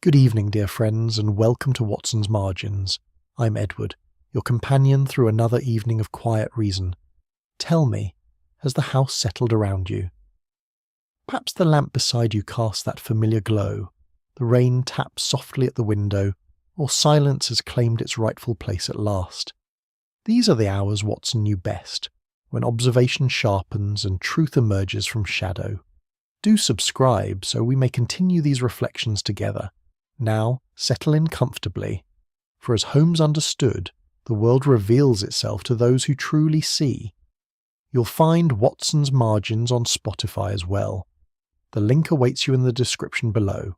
Good evening, dear friends, and welcome to Watson's Margins. I'm Edward, your companion through another evening of quiet reason. Tell me, has the house settled around you? Perhaps the lamp beside you casts that familiar glow, the rain taps softly at the window, or silence has claimed its rightful place at last. These are the hours Watson knew best, when observation sharpens and truth emerges from shadow. Do subscribe so we may continue these reflections together. Now, settle in comfortably, for as Holmes understood, the world reveals itself to those who truly see. You'll find Watson's Margins on Spotify as well. The link awaits you in the description below.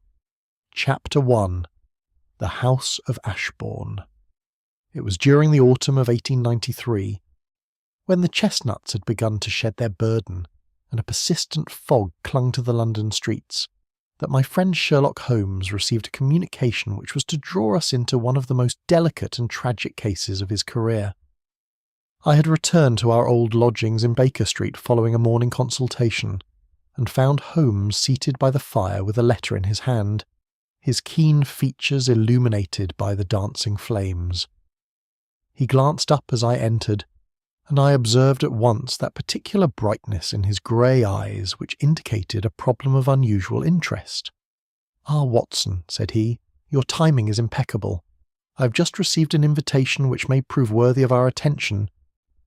Chapter 1. The House of Ashbourne. It was during the autumn of 1893, when the chestnuts had begun to shed their burden, and a persistent fog clung to the London streets, that my friend Sherlock Holmes received a communication which was to draw us into one of the most delicate and tragic cases of his career. I had returned to our old lodgings in Baker Street following a morning consultation, and found Holmes seated by the fire with a letter in his hand, his keen features illuminated by the dancing flames. He glanced up as I entered, and I observed at once that particular brightness in his grey eyes which indicated a problem of unusual interest. "Ah, Watson," said he, "your timing is impeccable. I have just received an invitation which may prove worthy of our attention,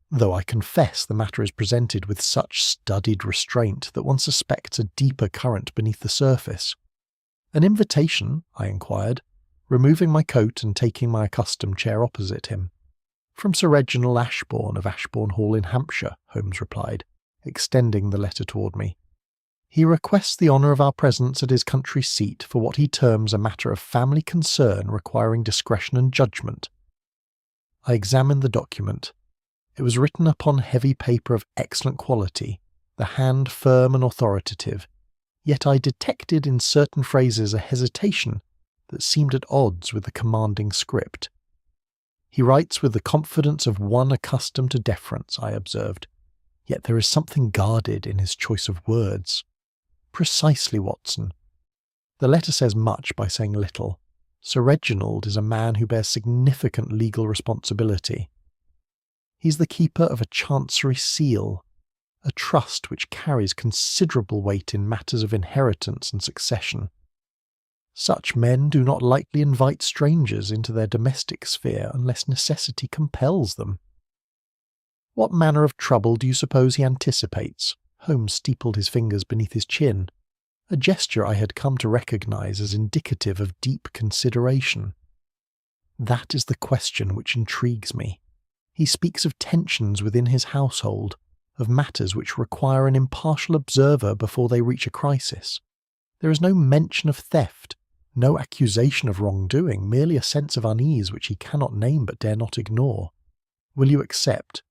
though I confess the matter is presented with such studied restraint that one suspects a deeper current beneath the surface." "An invitation?" I inquired, removing my coat and taking my accustomed chair opposite him. "From Sir Reginald Ashbourne of Ashbourne Hall in Hampshire," Holmes replied, extending the letter toward me. "He requests the honour of our presence at his country seat for what he terms a matter of family concern requiring discretion and judgment." I examined the document. It was written upon heavy paper of excellent quality, the hand firm and authoritative, yet I detected in certain phrases a hesitation that seemed at odds with the commanding script. "He writes with the confidence of one accustomed to deference," I observed, "yet there is something guarded in his choice of words." "Precisely, Watson. The letter says much by saying little. Sir Reginald is a man who bears significant legal responsibility. He's the keeper of a Chancery seal, a trust which carries considerable weight in matters of inheritance and succession. Such men do not lightly invite strangers into their domestic sphere unless necessity compels them." "What manner of trouble do you suppose he anticipates?" Holmes steepled his fingers beneath his chin, a gesture I had come to recognise as indicative of deep consideration. "That is the question which intrigues me. He speaks of tensions within his household, of matters which require an impartial observer before they reach a crisis. There is no mention of theft, no accusation of wrongdoing, merely a sense of unease which he cannot name but dare not ignore. Will you accept?"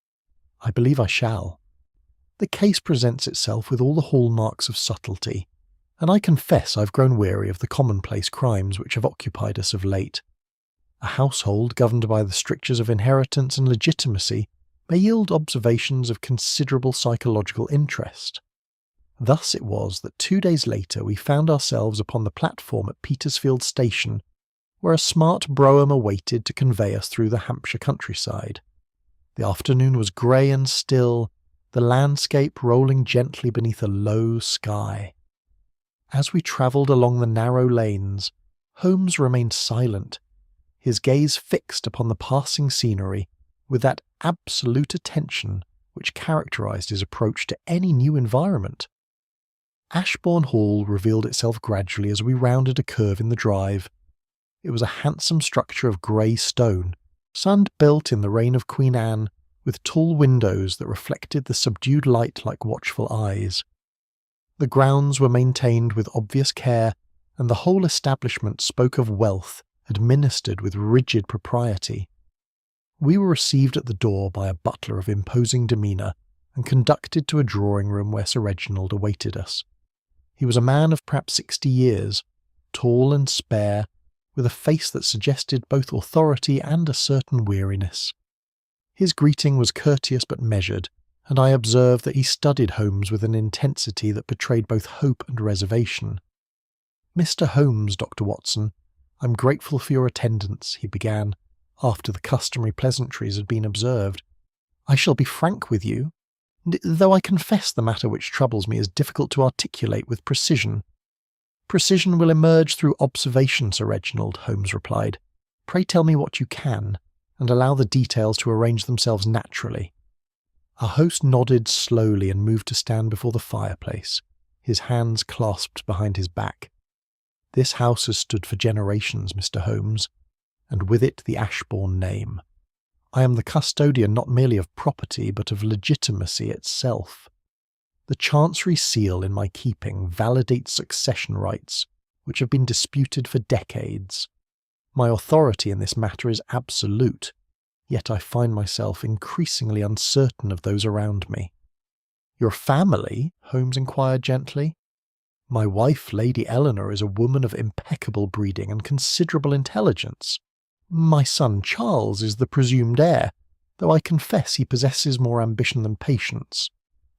"I believe I shall. The case presents itself with all the hallmarks of subtlety, and I confess I've grown weary of the commonplace crimes which have occupied us of late. A household governed by the strictures of inheritance and legitimacy may yield observations of considerable psychological interest." Thus it was that 2 days later we found ourselves upon the platform at Petersfield Station, where a smart brougham awaited to convey us through the Hampshire countryside. The afternoon was grey and still, the landscape rolling gently beneath a low sky. As we travelled along the narrow lanes, Holmes remained silent, his gaze fixed upon the passing scenery with that absolute attention which characterised his approach to any new environment. Ashbourne Hall revealed itself gradually as we rounded a curve in the drive. It was a handsome structure of grey stone, built in the reign of Queen Anne, with tall windows that reflected the subdued light like watchful eyes. The grounds were maintained with obvious care, and the whole establishment spoke of wealth administered with rigid propriety. We were received at the door by a butler of imposing demeanour, and conducted to a drawing-room where Sir Reginald awaited us. He was a man of perhaps 60 years, tall and spare, with a face that suggested both authority and a certain weariness. His greeting was courteous but measured, and I observed that he studied Holmes with an intensity that betrayed both hope and reservation. "Mr. Holmes, Dr. Watson, "I'm grateful for your attendance," he began, after the customary pleasantries had been observed. "I shall be frank with you, though I confess the matter which troubles me is difficult to articulate with precision." "Precision will emerge through observation, Sir Reginald," Holmes replied. "Pray tell me what you can, and allow the details to arrange themselves naturally." Our host nodded slowly and moved to stand before the fireplace, his hands clasped behind his back. "This house has stood for generations, Mr. Holmes, and with it the Ashbourne name. I am the custodian not merely of property, but of legitimacy itself. The Chancery seal in my keeping validates succession rights, which have been disputed for decades. My authority in this matter is absolute, yet I find myself increasingly uncertain of those around me." "Your family?" Holmes inquired gently. "My wife, Lady Eleanor, is a woman of impeccable breeding and considerable intelligence. My son Charles is the presumed heir, though I confess he possesses more ambition than patience.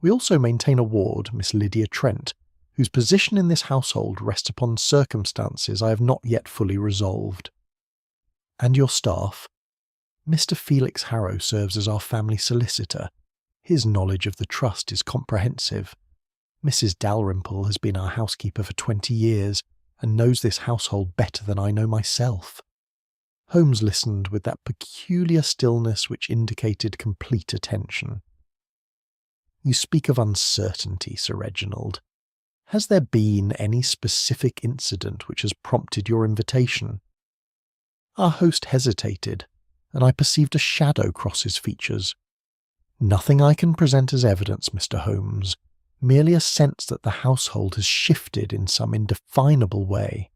We also maintain a ward, Miss Lydia Trent, whose position in this household rests upon circumstances I have not yet fully resolved." "And your staff?" "Mr. Felix Harrow serves as our family solicitor. His knowledge of the trust is comprehensive. Mrs. Dalrymple has been our housekeeper for 20 years, and knows this household better than I know myself." Holmes listened with that peculiar stillness which indicated complete attention. "You speak of uncertainty, Sir Reginald. Has there been any specific incident which has prompted your invitation?" Our host hesitated, and I perceived a shadow cross his features. "Nothing I can present as evidence, Mr. Holmes, merely a sense that the household has shifted in some indefinable way.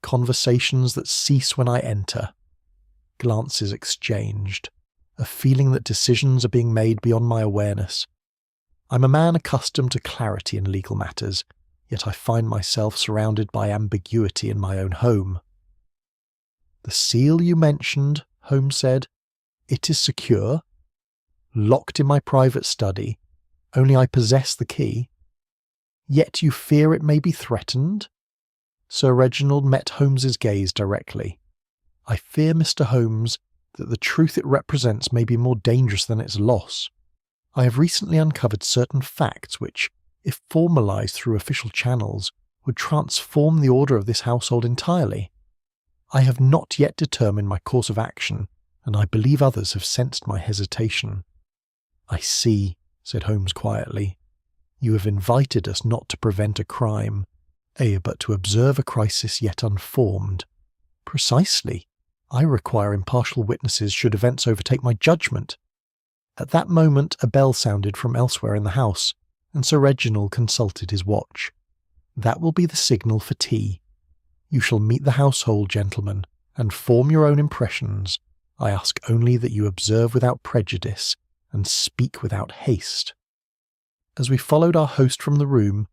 Conversations that cease when I enter, glances exchanged, a feeling that decisions are being made beyond my awareness. I'm a man accustomed to clarity in legal matters, yet I find myself surrounded by ambiguity in my own home." "The seal you mentioned," Holmes said, "it is secure?" "Locked in my private study, only I possess the key." "Yet you fear it may be threatened?" Sir Reginald met Holmes's gaze directly. "I fear, Mr. Holmes, that the truth it represents may be more dangerous than its loss. I have recently uncovered certain facts which, if formalized through official channels, would transform the order of this household entirely. I have not yet determined my course of action, and I believe others have sensed my hesitation." "I see," said Holmes quietly. "You have invited us not to prevent a crime, but to observe a crisis yet unformed." "Precisely. I require impartial witnesses should events overtake my judgment." At that moment a bell sounded from elsewhere in the house, and Sir Reginald consulted his watch. "That will be the signal for tea. You shall meet the household, gentlemen, and form your own impressions. I ask only that you observe without prejudice, and speak without haste." As we followed our host from the room,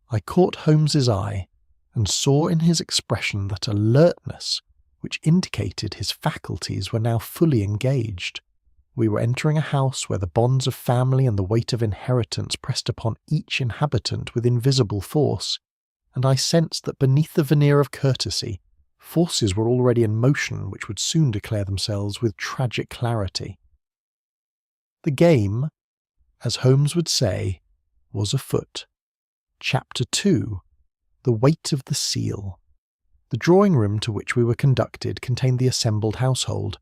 I caught Holmes's eye, and saw in his expression that alertness which indicated his faculties were now fully engaged. We were entering a house where the bonds of family and the weight of inheritance pressed upon each inhabitant with invisible force, and I sensed that beneath the veneer of courtesy, forces were already in motion which would soon declare themselves with tragic clarity. The game, as Holmes would say, was afoot. Chapter 2. The Weight of the Seal. The drawing-room to which we were conducted contained the assembled household,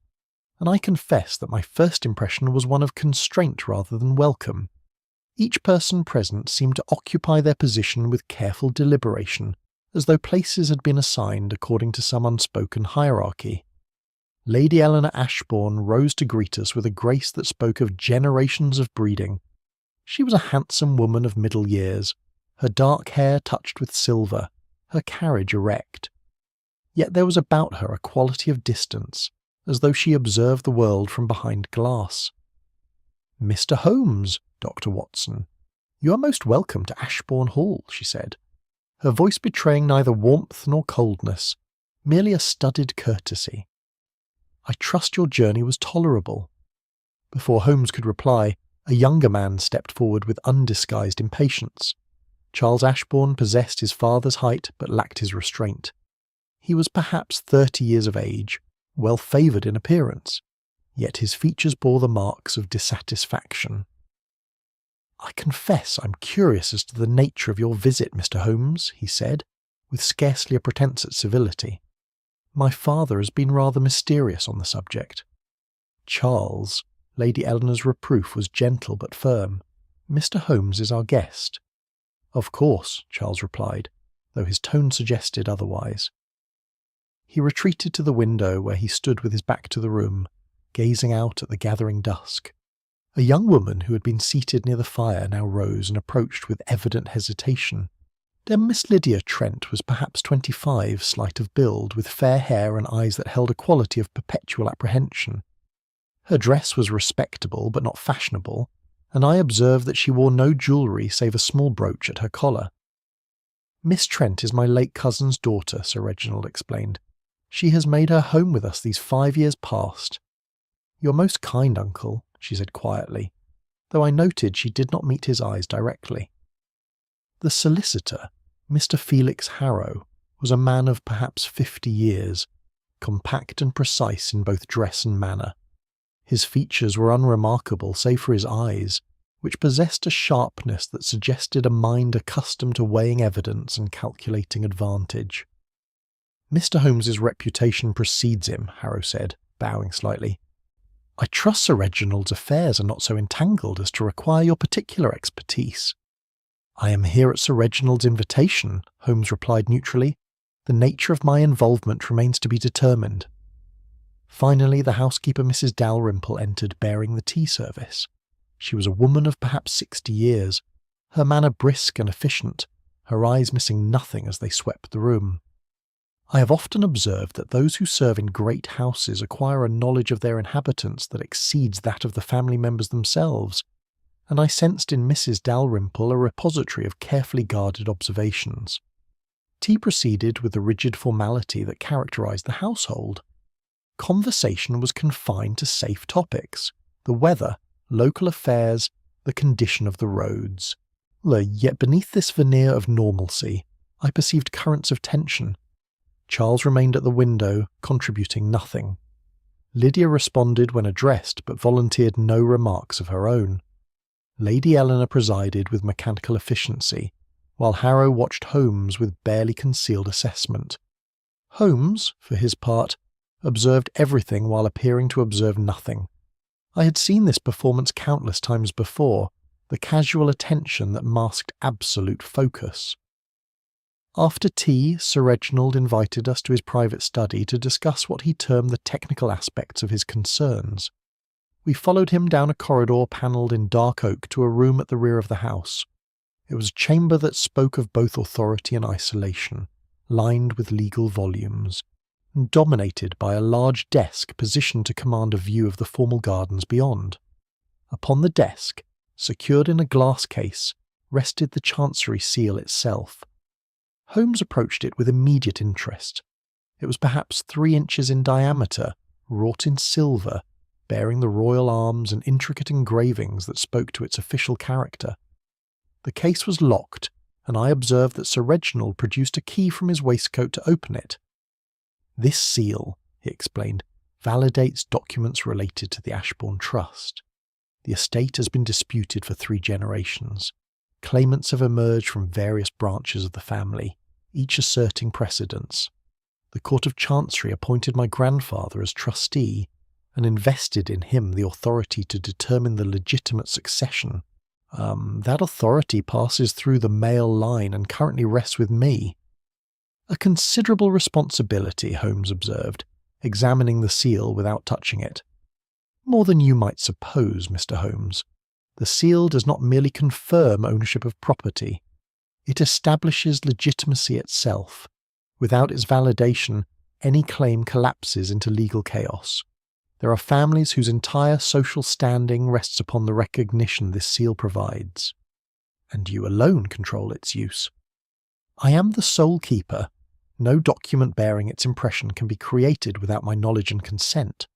and I confess that my first impression was one of constraint rather than welcome. Each person present seemed to occupy their position with careful deliberation, as though places had been assigned according to some unspoken hierarchy. Lady Eleanor Ashbourne rose to greet us with a grace that spoke of generations of breeding. She was a handsome woman of middle years, her dark hair touched with silver, her carriage erect. Yet there was about her a quality of distance, as though she observed the world from behind glass. "Mr. Holmes, Dr. Watson, you are most welcome to Ashbourne Hall," she said, her voice betraying neither warmth nor coldness, merely a studied courtesy. "I trust your journey was tolerable." Before Holmes could reply, a younger man stepped forward with undisguised impatience. Charles Ashbourne possessed his father's height but lacked his restraint. He was perhaps 30 years of age, well favoured in appearance, yet his features bore the marks of dissatisfaction. "I confess I'm curious as to the nature of your visit, Mr. Holmes," he said, with scarcely a pretence at civility. "My father has been rather mysterious on the subject." "Charles," Lady Eleanor's reproof was gentle but firm, "Mr. Holmes is our guest." "Of course," Charles replied, though his tone suggested otherwise. He retreated to the window where he stood with his back to the room, gazing out at the gathering dusk. A young woman who had been seated near the fire now rose and approached with evident hesitation. Miss Lydia Trent was perhaps 25, slight of build, with fair hair and eyes that held a quality of perpetual apprehension. Her dress was respectable but not fashionable, and I observed that she wore no jewellery save a small brooch at her collar. "Miss Trent is my late cousin's daughter," Sir Reginald explained. "She has made her home with us these 5 years past." "You're most kind, uncle," she said quietly, though I noted she did not meet his eyes directly. The solicitor, Mr. Felix Harrow, was a man of perhaps 50 years, compact and precise in both dress and manner. His features were unremarkable save for his eyes, which possessed a sharpness that suggested a mind accustomed to weighing evidence and calculating advantage. "Mr. Holmes's reputation precedes him," Harrow said, bowing slightly. "I trust Sir Reginald's affairs are not so entangled as to require your particular expertise." "I am here at Sir Reginald's invitation," Holmes replied neutrally. "The nature of my involvement remains to be determined." Finally, the housekeeper, Mrs. Dalrymple, entered bearing the tea service. She was a woman of perhaps 60 years, her manner brisk and efficient, her eyes missing nothing as they swept the room. I have often observed that those who serve in great houses acquire a knowledge of their inhabitants that exceeds that of the family members themselves, and I sensed in Mrs. Dalrymple a repository of carefully guarded observations. Tea proceeded with the rigid formality that characterised the household. Conversation was confined to safe topics: the weather, local affairs, the condition of the roads. Yet beneath this veneer of normalcy, I perceived currents of tension. Charles remained at the window, contributing nothing. Lydia responded when addressed, but volunteered no remarks of her own. Lady Eleanor presided with mechanical efficiency, while Harrow watched Holmes with barely concealed assessment. Holmes, for his part, observed everything while appearing to observe nothing. I had seen this performance countless times before, the casual attention that masked absolute focus. After tea, Sir Reginald invited us to his private study to discuss what he termed the technical aspects of his concerns. We followed him down a corridor panelled in dark oak to a room at the rear of the house. It was a chamber that spoke of both authority and isolation, lined with legal volumes, and dominated by a large desk positioned to command a view of the formal gardens beyond. Upon the desk, secured in a glass case, rested the Chancery seal itself. Holmes approached it with immediate interest. It was perhaps 3 inches in diameter, wrought in silver, bearing the royal arms and intricate engravings that spoke to its official character. The case was locked, and I observed that Sir Reginald produced a key from his waistcoat to open it. "This seal," he explained, "validates documents related to the Ashbourne Trust. The estate has been disputed for 3 generations. Claimants have emerged from various branches of the family, each asserting precedence. The Court of Chancery appointed my grandfather as trustee and invested in him the authority to determine the legitimate succession. That authority passes through the male line and currently rests with me." "A considerable responsibility," Holmes observed, examining the seal without touching it. "More than you might suppose, Mr. Holmes. The seal does not merely confirm ownership of property. It establishes legitimacy itself. Without its validation, any claim collapses into legal chaos. There are families whose entire social standing rests upon the recognition this seal provides. And you alone control its use." "I am the sole keeper. No document bearing its impression can be created without my knowledge and consent."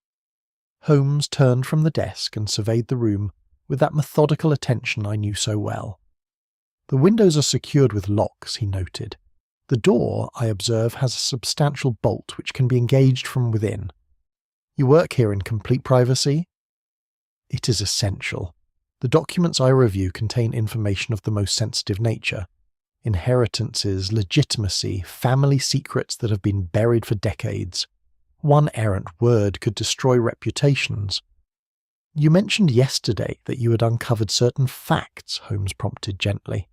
Holmes turned from the desk and surveyed the room with that methodical attention I knew so well. "The windows are secured with locks," he noted. The door, I observe, has a substantial bolt which can be engaged from within. You work here in complete privacy? It is essential. The documents I review contain information of the most sensitive nature. Inheritances, legitimacy, family secrets that have been buried for decades. One errant word could destroy reputations. You mentioned yesterday that you had uncovered certain facts, Holmes prompted gently.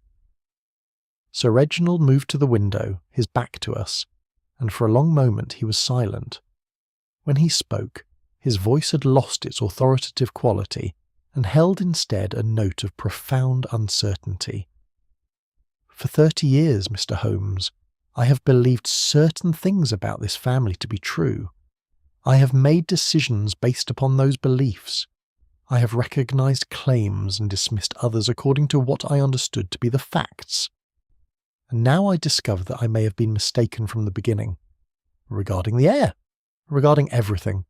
Sir Reginald moved to the window, his back to us, and for a long moment he was silent. When he spoke, his voice had lost its authoritative quality and held instead a note of profound uncertainty. For 30 years, Mr. Holmes, I have believed certain things about this family to be true. I have made decisions based upon those beliefs. I have recognised claims and dismissed others according to what I understood to be the facts. And now I discover that I may have been mistaken from the beginning. Regarding the heir. Regarding everything.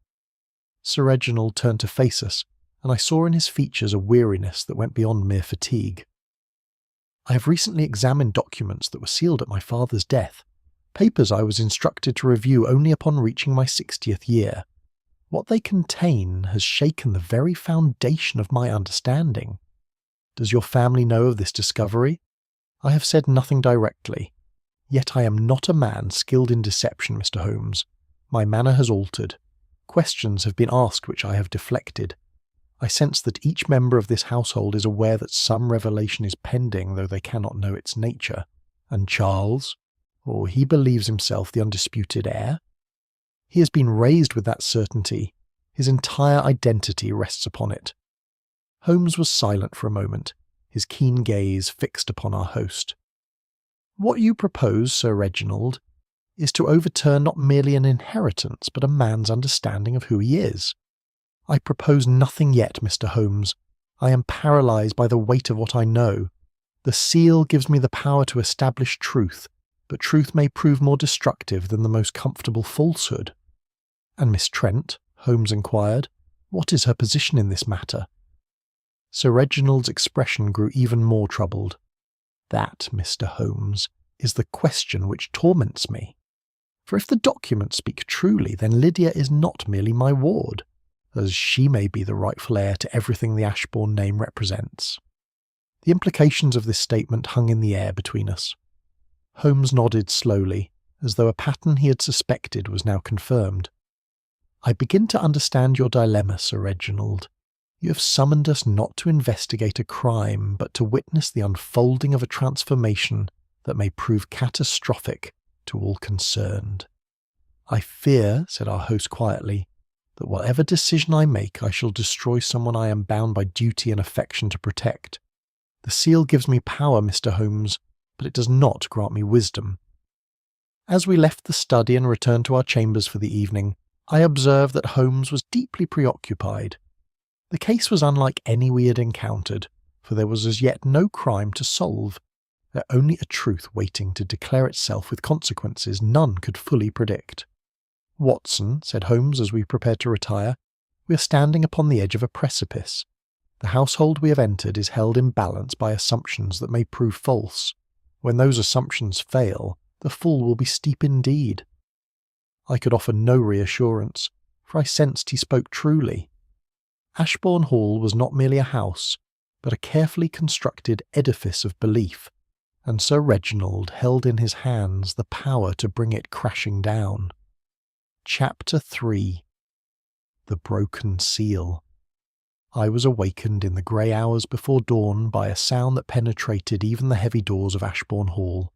Sir Reginald turned to face us, and I saw in his features a weariness that went beyond mere fatigue. I have recently examined documents that were sealed at my father's death, papers I was instructed to review only upon reaching my 60th year. What they contain has shaken the very foundation of my understanding. Does your family know of this discovery? I have said nothing directly. Yet I am not a man skilled in deception, Mr. Holmes. My manner has altered. Questions have been asked which I have deflected. I sense that each member of this household is aware that some revelation is pending, though they cannot know its nature. And Charles? Or he believes himself the undisputed heir? He has been raised with that certainty. His entire identity rests upon it. Holmes was silent for a moment, his keen gaze fixed upon our host. What you propose, Sir Reginald, is to overturn not merely an inheritance, but a man's understanding of who he is. I propose nothing yet, Mr. Holmes. I am paralysed by the weight of what I know. The seal gives me the power to establish truth, but truth may prove more destructive than the most comfortable falsehood. And Miss Trent, Holmes inquired, what is her position in this matter? Sir Reginald's expression grew even more troubled. That, Mr. Holmes, is the question which torments me. For if the documents speak truly, then Lydia is not merely my ward, as she may be the rightful heir to everything the Ashbourne name represents. The implications of this statement hung in the air between us. Holmes nodded slowly, as though a pattern he had suspected was now confirmed. I begin to understand your dilemma, Sir Reginald. You have summoned us not to investigate a crime, but to witness the unfolding of a transformation that may prove catastrophic to all concerned. I fear, said our host quietly, that whatever decision I make, I shall destroy someone I am bound by duty and affection to protect. The seal gives me power, Mr. Holmes, but it does not grant me wisdom. As we left the study and returned to our chambers for the evening, I observed that Holmes was deeply preoccupied. The case was unlike any we had encountered, for there was as yet no crime to solve, there only a truth waiting to declare itself with consequences none could fully predict. Watson, said Holmes as we prepared to retire, we are standing upon the edge of a precipice. The household we have entered is held in balance by assumptions that may prove false. When those assumptions fail, the fall will be steep indeed. I could offer no reassurance, for I sensed he spoke truly. Ashbourne Hall was not merely a house, but a carefully constructed edifice of belief, and Sir Reginald held in his hands the power to bring it crashing down. Chapter 3. The Broken Seal. I was awakened in the grey hours before dawn by a sound that penetrated even the heavy doors of Ashbourne Hall.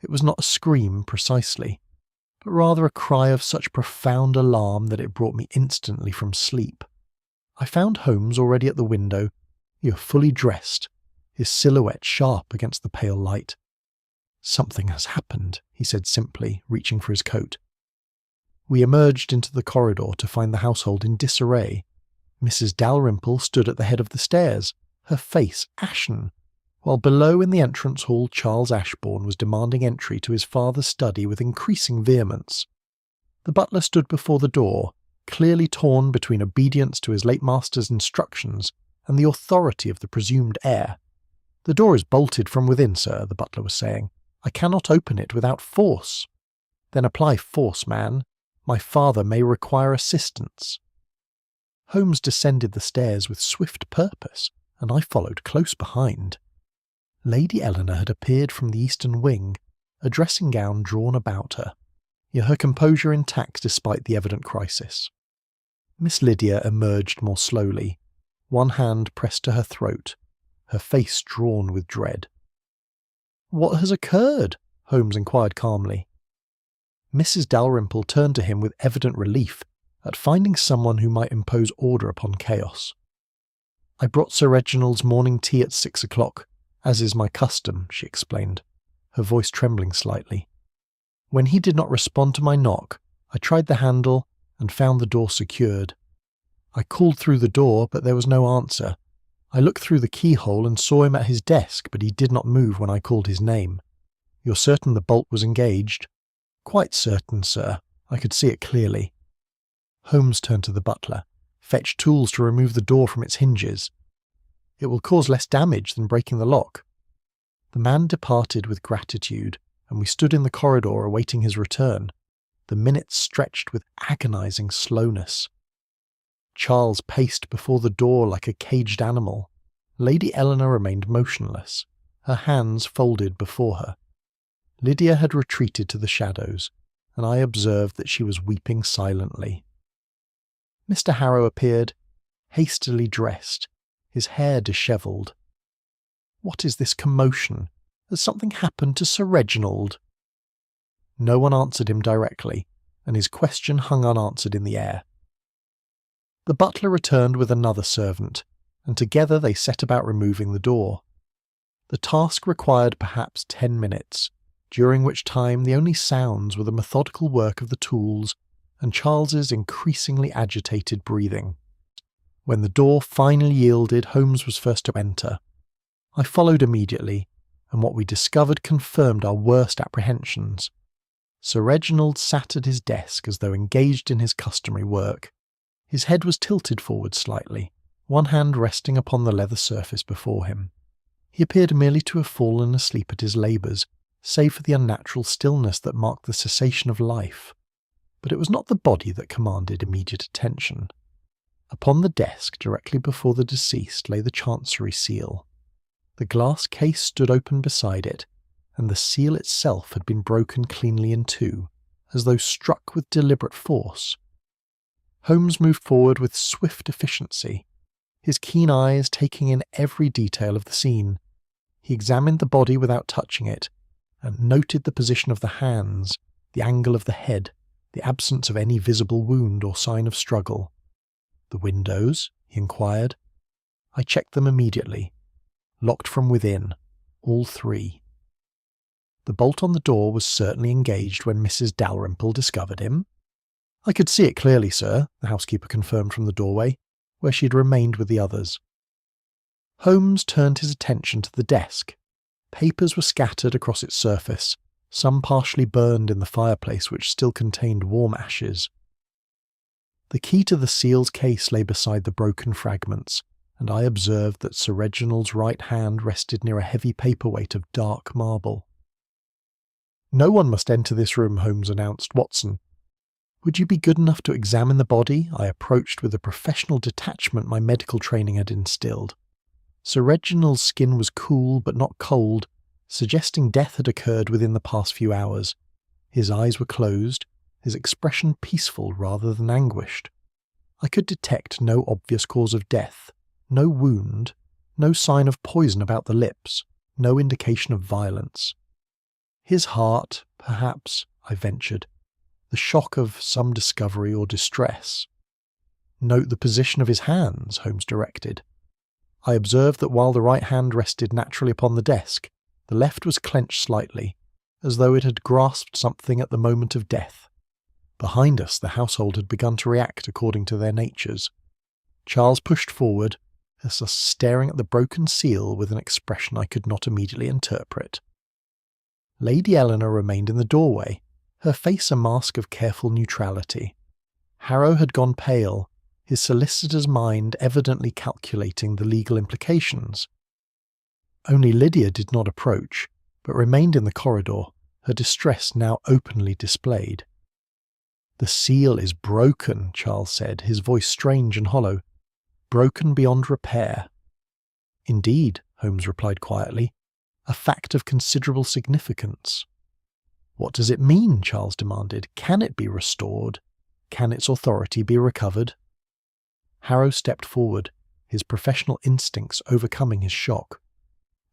It was not a scream precisely, but rather a cry of such profound alarm that it brought me instantly from sleep. I found Holmes already at the window, fully dressed, his silhouette sharp against the pale light. "Something has happened," he said simply, reaching for his coat. We emerged into the corridor to find the household in disarray. Mrs. Dalrymple stood at the head of the stairs, her face ashen, while below in the entrance hall Charles Ashbourne was demanding entry to his father's study with increasing vehemence. The butler stood before the door, clearly torn between obedience to his late master's instructions and the authority of the presumed heir. "The door is bolted from within, sir," the butler was saying. I cannot open it without force." "Then apply force, man. My father may require assistance." Holmes descended the stairs with swift purpose, and I followed close behind. Lady Eleanor had appeared from the eastern wing, a dressing gown drawn about her, yet her composure intact despite the evident crisis. Miss Lydia emerged more slowly, one hand pressed to her throat, her face drawn with dread. "What has occurred?" Holmes inquired calmly. Mrs. Dalrymple turned to him with evident relief at finding someone who might impose order upon chaos. "I brought Sir Reginald's morning tea at 6 o'clock, as is my custom," she explained, her voice trembling slightly. "When he did not respond to my knock, I tried the handle and found the door secured. I called through the door, but there was no answer. I looked through the keyhole and saw him at his desk, but he did not move when I called his name. You're certain the bolt was engaged?" "Quite certain, sir. I could see it clearly." Holmes turned to the butler. "Fetch tools to remove the door from its hinges. It will cause less damage than breaking the lock." The man departed with gratitude, and we stood in the corridor awaiting his return. The minutes stretched with agonizing slowness. Charles paced before the door like a caged animal. Lady Eleanor remained motionless, her hands folded before her. Lydia had retreated to the shadows, and I observed that she was weeping silently. Mr. Harrow appeared, hastily dressed, his hair dishevelled. "What is this commotion? Has something happened to Sir Reginald?" No one answered him directly, and his question hung unanswered in the air. The butler returned with another servant, and together they set about removing the door. The task required perhaps 10 minutes, during which time the only sounds were the methodical work of the tools and Charles's increasingly agitated breathing. When the door finally yielded, Holmes was first to enter. I followed immediately, and what we discovered confirmed our worst apprehensions. Sir Reginald sat at his desk as though engaged in his customary work. His head was tilted forward slightly, one hand resting upon the leather surface before him. He appeared merely to have fallen asleep at his labours, save for the unnatural stillness that marked the cessation of life. But it was not the body that commanded immediate attention. Upon the desk directly before the deceased lay the Chancery seal. The glass case stood open beside it, and the seal itself had been broken cleanly in two, as though struck with deliberate force. Holmes moved forward with swift efficiency, his keen eyes taking in every detail of the scene. He examined the body without touching it, and noted the position of the hands, the angle of the head, the absence of any visible wound or sign of struggle. "The windows?" he inquired. I checked them immediately. Locked from within, all three. The bolt on the door was certainly engaged when Mrs. Dalrymple discovered him. "I could see it clearly, sir," the housekeeper confirmed from the doorway, where she had remained with the others. Holmes turned his attention to the desk. Papers were scattered across its surface, some partially burned in the fireplace which still contained warm ashes. The key to the seal's case lay beside the broken fragments, and I observed that Sir Reginald's right hand rested near a heavy paperweight of dark marble. "No one must enter this room," Holmes announced. "Watson, would you be good enough to examine the body?" I approached with the professional detachment my medical training had instilled. Sir Reginald's skin was cool but not cold, suggesting death had occurred within the past few hours. His eyes were closed, his expression peaceful rather than anguished. I could detect no obvious cause of death, no wound, no sign of poison about the lips, no indication of violence. "His heart, perhaps," I ventured. "The shock of some discovery or distress." "Note the position of his hands," Holmes directed. I observed that while the right hand rested naturally upon the desk, the left was clenched slightly, as though it had grasped something at the moment of death. Behind us, the household had begun to react according to their natures. Charles pushed forward, thus staring at the broken seal with an expression I could not immediately interpret. Lady Eleanor remained in the doorway, her face a mask of careful neutrality. Harrow had gone pale, his solicitor's mind evidently calculating the legal implications. Only Lydia did not approach, but remained in the corridor, her distress now openly displayed. "The seal is broken," Charles said, his voice strange and hollow. "Broken beyond repair." "Indeed," Holmes replied quietly, "a fact of considerable significance." "What does it mean?" Charles demanded. "Can it be restored? Can its authority be recovered?" Harrow stepped forward, his professional instincts overcoming his shock.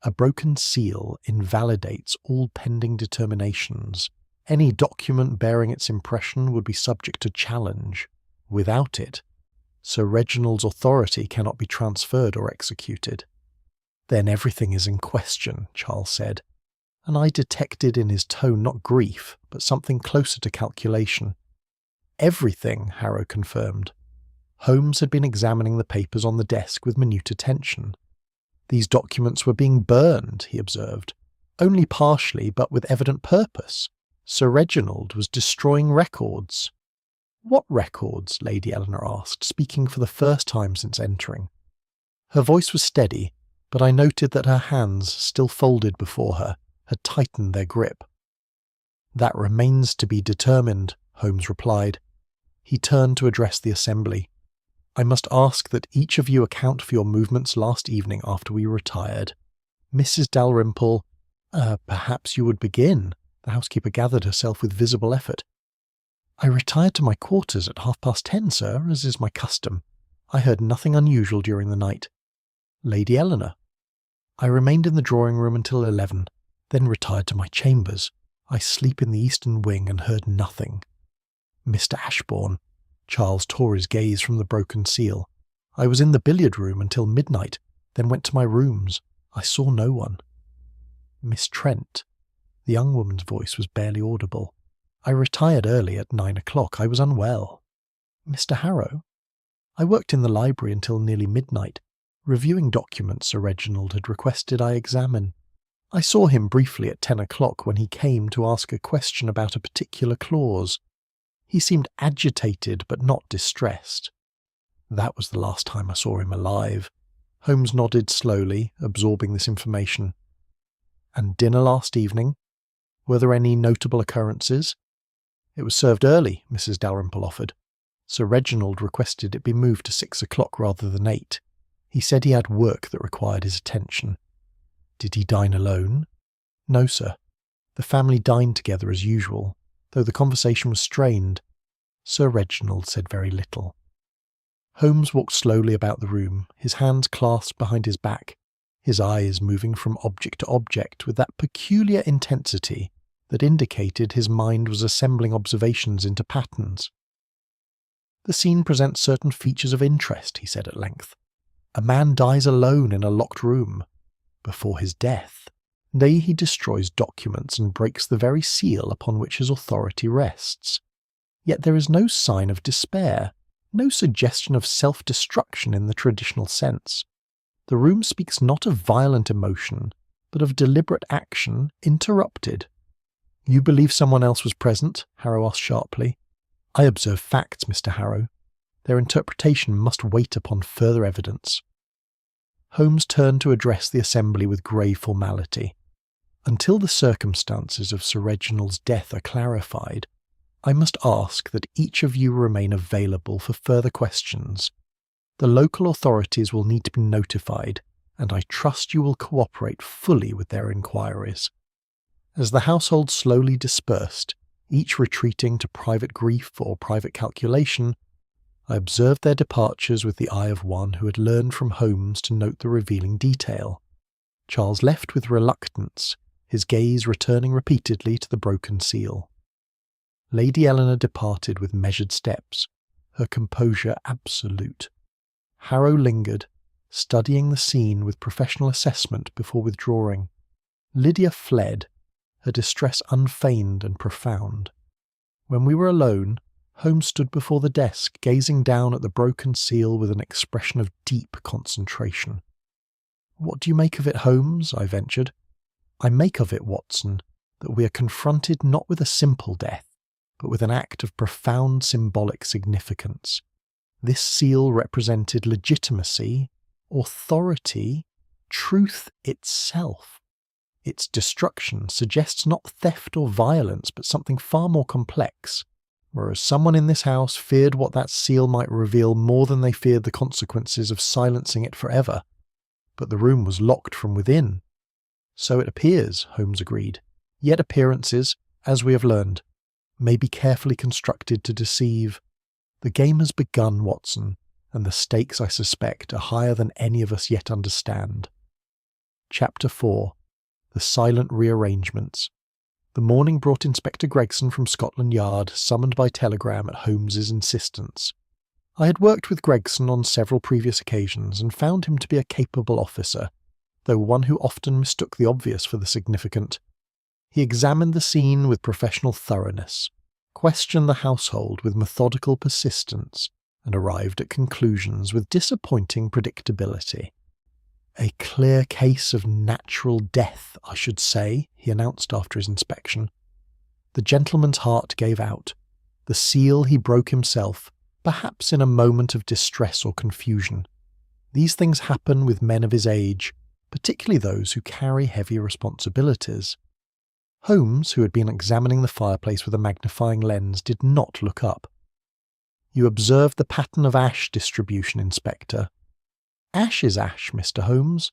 "A broken seal invalidates all pending determinations. Any document bearing its impression would be subject to challenge. Without it, Sir Reginald's authority cannot be transferred or executed." "Then everything is in question," Charles said, and I detected in his tone not grief, but something closer to calculation. "Everything," Harrow confirmed. Holmes had been examining the papers on the desk with minute attention. "These documents were being burned," he observed. "Only partially, but with evident purpose. Sir Reginald was destroying records." "What records?" Lady Eleanor asked, speaking for the first time since entering. Her voice was steady, but I noted that her hands, still folded before her, had tightened their grip. "That remains to be determined," Holmes replied. He turned to address the assembly. "I must ask that each of you account for your movements last evening after we retired. Mrs. Dalrymple, perhaps you would begin." The housekeeper gathered herself with visible effort. "I retired to my quarters at 10:30, sir, as is my custom. I heard nothing unusual during the night." "Lady Eleanor?" "I remained in the drawing-room until 11, then retired to my chambers. I sleep in the eastern wing and heard nothing." "Mr. Ashbourne." Charles tore his gaze from the broken seal. "I was in the billiard-room until midnight, then went to my rooms. I saw no one." "Miss Trent?" The young woman's voice was barely audible. "I retired early at 9 o'clock. I was unwell." "Mr. Harrow?" "I worked in the library until nearly midnight, reviewing documents Sir Reginald had requested I examine. I saw him briefly at 10 o'clock when he came to ask a question about a particular clause. He seemed agitated but not distressed. That was the last time I saw him alive." Holmes nodded slowly, absorbing this information. "And dinner last evening? Were there any notable occurrences?" "It was served early," Mrs. Dalrymple offered. "Sir Reginald requested it be moved to 6 o'clock rather than 8. He said he had work that required his attention." "Did he dine alone?" "No, sir. The family dined together as usual, though the conversation was strained. Sir Reginald said very little." Holmes walked slowly about the room, his hands clasped behind his back, his eyes moving from object to object with that peculiar intensity that indicated his mind was assembling observations into patterns. "The scene presents certain features of interest," he said at length. "A man dies alone in a locked room. Before his death, he destroys documents and breaks the very seal upon which his authority rests. Yet there is no sign of despair, no suggestion of self-destruction in the traditional sense. The room speaks not of violent emotion, but of deliberate action interrupted." "You believe someone else was present?" Harrow asked sharply. "I observe facts, Mr. Harrow. Their interpretation must wait upon further evidence." Holmes turned to address the assembly with grave formality. "Until the circumstances of Sir Reginald's death are clarified, I must ask that each of you remain available for further questions. The local authorities will need to be notified, and I trust you will cooperate fully with their inquiries." As the household slowly dispersed, each retreating to private grief or private calculation, I observed their departures with the eye of one who had learned from Holmes to note the revealing detail. Charles left with reluctance, his gaze returning repeatedly to the broken seal. Lady Eleanor departed with measured steps, her composure absolute. Harrow lingered, studying the scene with professional assessment before withdrawing. Lydia fled, her distress unfeigned and profound. When we were alone, Holmes stood before the desk, gazing down at the broken seal with an expression of deep concentration. "What do you make of it, Holmes?" I ventured. "I make of it, Watson, that we are confronted not with a simple death, but with an act of profound symbolic significance. This seal represented legitimacy, authority, truth itself. Its destruction suggests not theft or violence, but something far more complex, whereas someone in this house feared what that seal might reveal more than they feared the consequences of silencing it forever. But the room was locked from within. So it appears, Holmes agreed. Yet appearances, as we have learned, may be carefully constructed to deceive. The game has begun, Watson, and the stakes, I suspect, are higher than any of us yet understand. Chapter 4. The Silent Rearrangements. The morning brought Inspector Gregson from Scotland Yard, summoned by telegram at Holmes's insistence. I had worked with Gregson on several previous occasions and found him to be a capable officer, though one who often mistook the obvious for the significant. He examined the scene with professional thoroughness, questioned the household with methodical persistence, and arrived at conclusions with disappointing predictability. "A clear case of natural death, I should say," he announced after his inspection. The gentleman's heart gave out. The seal he broke himself, perhaps in a moment of distress or confusion. These things happen with men of his age, particularly those who carry heavy responsibilities. Holmes, who had been examining the fireplace with a magnifying lens, did not look up. "You observed the pattern of ash distribution, Inspector." "Ash is ash, Mr. Holmes."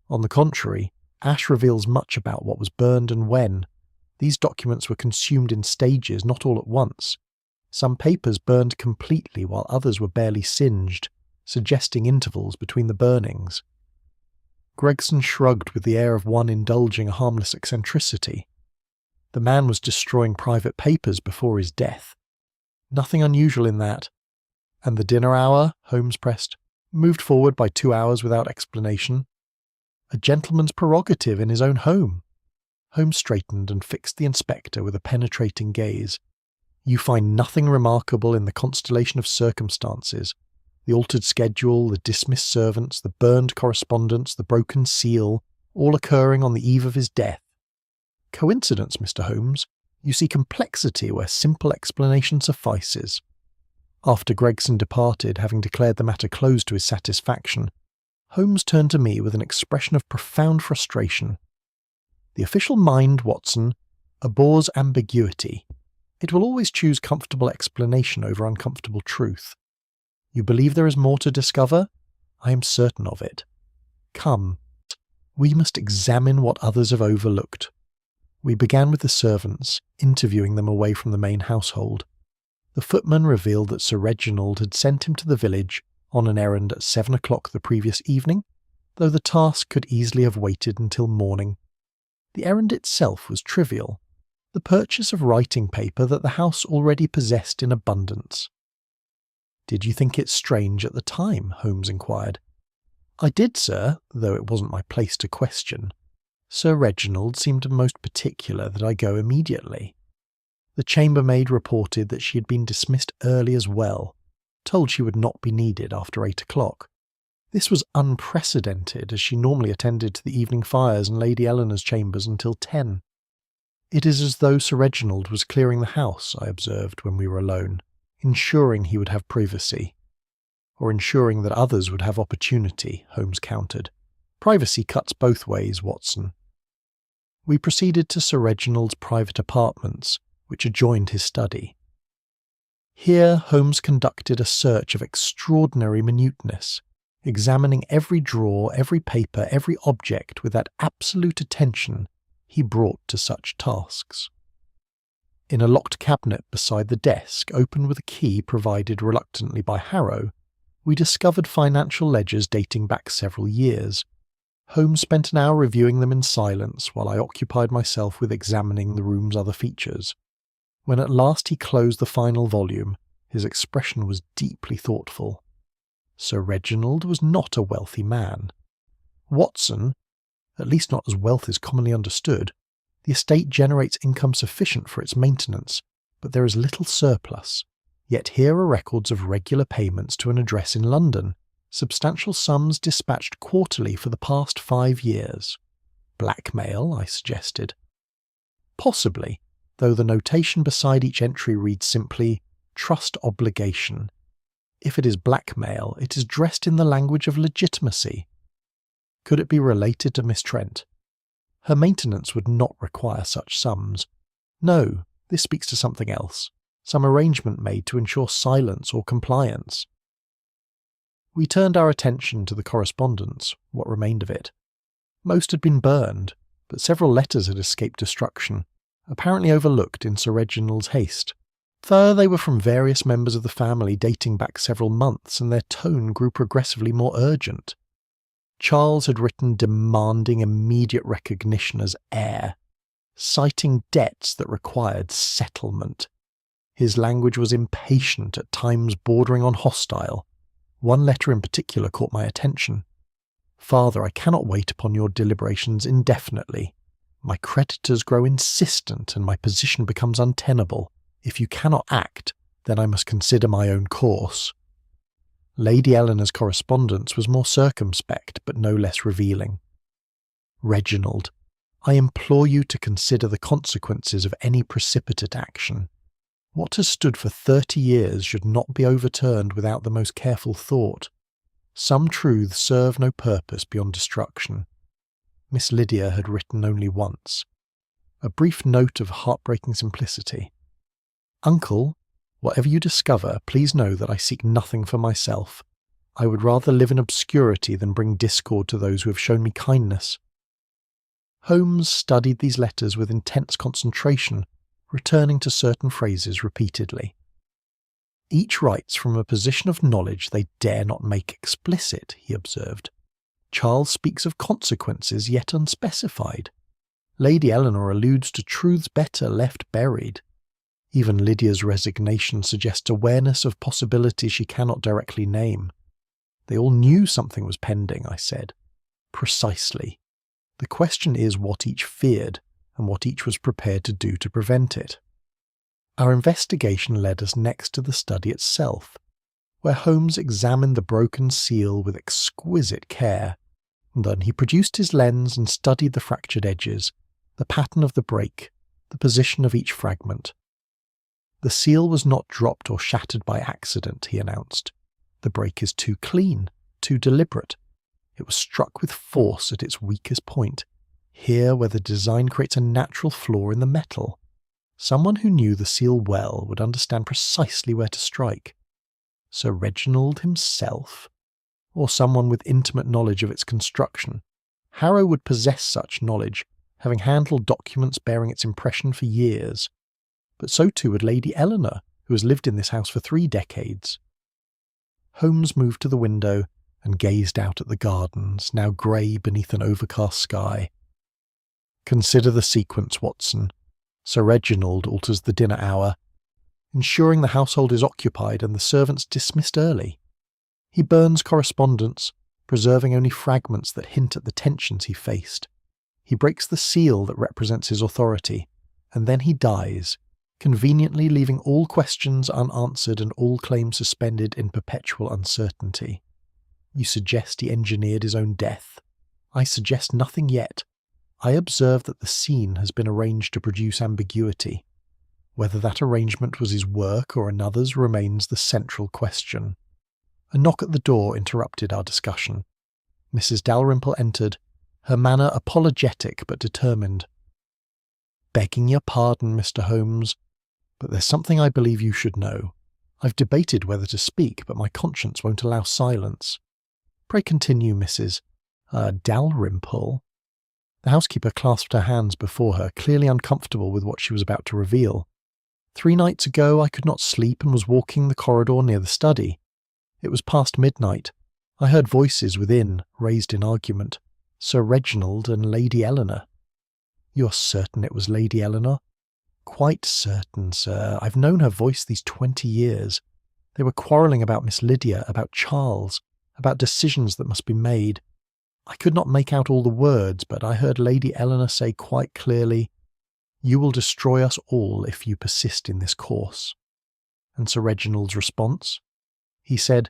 "On the contrary, ash reveals much about what was burned and when. These documents were consumed in stages, not all at once. Some papers burned completely while others were barely singed, suggesting intervals between the burnings." Gregson shrugged with the air of one indulging a harmless eccentricity. The man was destroying private papers before his death. Nothing unusual in that. "And the dinner hour," Holmes pressed, "moved forward by 2 hours without explanation. A gentleman's prerogative in his own home." Holmes straightened and fixed the inspector with a penetrating gaze. "You find nothing remarkable in the constellation of circumstances, the altered schedule, the dismissed servants, the burned correspondence, the broken seal, all occurring on the eve of his death. Coincidence, Mr. Holmes. You see complexity where simple explanation suffices." After Gregson departed, having declared the matter closed to his satisfaction, Holmes turned to me with an expression of profound frustration. "The official mind, Watson, abhors ambiguity. It will always choose comfortable explanation over uncomfortable truth. You believe there is more to discover? I am certain of it. Come, we must examine what others have overlooked." We began with the servants, interviewing them away from the main household. The footman revealed that Sir Reginald had sent him to the village on an errand at 7 o'clock the previous evening, though the task could easily have waited until morning. The errand itself was trivial, the purchase of writing paper that the house already possessed in abundance. "Did you think it strange at the time?" Holmes inquired. "I did, sir, though it wasn't my place to question. Sir Reginald seemed most particular that I go immediately. The chambermaid reported that she had been dismissed early as well, told she would not be needed after 8 o'clock. This was unprecedented, as she normally attended to the evening fires in Lady Eleanor's chambers until 10. "It is as though Sir Reginald was clearing the house," I observed when we were alone, "ensuring he would have privacy." "Or ensuring that others would have opportunity," Holmes countered. "Privacy cuts both ways, Watson." We proceeded to Sir Reginald's private apartments, which adjoined his study. Here Holmes conducted a search of extraordinary minuteness, examining every drawer, every paper, every object with that absolute attention he brought to such tasks. In a locked cabinet beside the desk, opened with a key provided reluctantly by Harrow, we discovered financial ledgers dating back several years. Holmes spent an hour reviewing them in silence while I occupied myself with examining the room's other features. When at last he closed the final volume, his expression was deeply thoughtful. Sir Reginald was not a wealthy man. Watson, at least not as wealth is commonly understood. The estate generates income sufficient for its maintenance, but there is little surplus. Yet here are records of regular payments to an address in London, substantial sums dispatched quarterly for the past 5 years. Blackmail, I suggested. Possibly, though the notation beside each entry reads simply, "Trust obligation." If it is blackmail, it is dressed in the language of legitimacy. Could it be related to Miss Trent? Her maintenance would not require such sums. No, this speaks to something else, some arrangement made to ensure silence or compliance. We turned our attention to the correspondence, what remained of it. Most had been burned, but several letters had escaped destruction, apparently overlooked in Sir Reginald's haste. Though they were from various members of the family dating back several months, and their tone grew progressively more urgent. Charles had written demanding immediate recognition as heir, citing debts that required settlement. His language was impatient, at times bordering on hostile. One letter in particular caught my attention. "Father, I cannot wait upon your deliberations indefinitely. My creditors grow insistent and my position becomes untenable. If you cannot act, then I must consider my own course." Lady Eleanor's correspondence was more circumspect, but no less revealing. "Reginald, I implore you to consider the consequences of any precipitate action. What has stood for 30 years should not be overturned without the most careful thought. Some truths serve no purpose beyond destruction." Miss Lydia had written only once. A brief note of heartbreaking simplicity. "Uncle, whatever you discover, please know that I seek nothing for myself. I would rather live in obscurity than bring discord to those who have shown me kindness." Holmes studied these letters with intense concentration, returning to certain phrases repeatedly. "Each writes from a position of knowledge they dare not make explicit," he observed. "Charles speaks of consequences yet unspecified. Lady Eleanor alludes to truths better left buried. Even Lydia's resignation suggests awareness of possibilities she cannot directly name." "They all knew something was pending," I said. "Precisely. The question is what each feared, and what each was prepared to do to prevent it." Our investigation led us next to the study itself, where Holmes examined the broken seal with exquisite care. Then he produced his lens and studied the fractured edges, the pattern of the break, the position of each fragment. "The seal was not dropped or shattered by accident," he announced. "The break is too clean, too deliberate. It was struck with force at its weakest point, here where the design creates a natural flaw in the metal. Someone who knew the seal well would understand precisely where to strike. Sir Reginald himself? Or someone with intimate knowledge of its construction? Harrow would possess such knowledge, having handled documents bearing its impression for years. But so too would Lady Eleanor, who has lived in this house for 3 decades. Holmes moved to the window and gazed out at the gardens, now grey beneath an overcast sky. "Consider the sequence, Watson. Sir Reginald alters the dinner hour, ensuring the household is occupied and the servants dismissed early. He burns correspondence, preserving only fragments that hint at the tensions he faced. He breaks the seal that represents his authority, and then he dies, conveniently leaving all questions unanswered and all claims suspended in perpetual uncertainty. You suggest he engineered his own death. I suggest nothing yet. I observe that the scene has been arranged to produce ambiguity. Whether that arrangement was his work or another's remains the central question." A knock at the door interrupted our discussion. Mrs. Dalrymple entered, her manner apologetic but determined. "Begging your pardon, Mr. Holmes, but there's something I believe you should know. I've debated whether to speak, but my conscience won't allow silence. Pray continue, Mrs. Dalrymple." The housekeeper clasped her hands before her, clearly uncomfortable with what she was about to reveal. 3 nights ago I could not sleep and was walking the corridor near the study. It was past midnight. I heard voices within, raised in argument. Sir Reginald and Lady Eleanor. "You are certain it was Lady Eleanor?" "Quite certain, sir. I've known her voice these 20 years. They were quarrelling about Miss Lydia, about Charles, about decisions that must be made. I could not make out all the words, but I heard Lady Eleanor say quite clearly, 'You will destroy us all if you persist in this course.'" "And Sir Reginald's response?" "He said,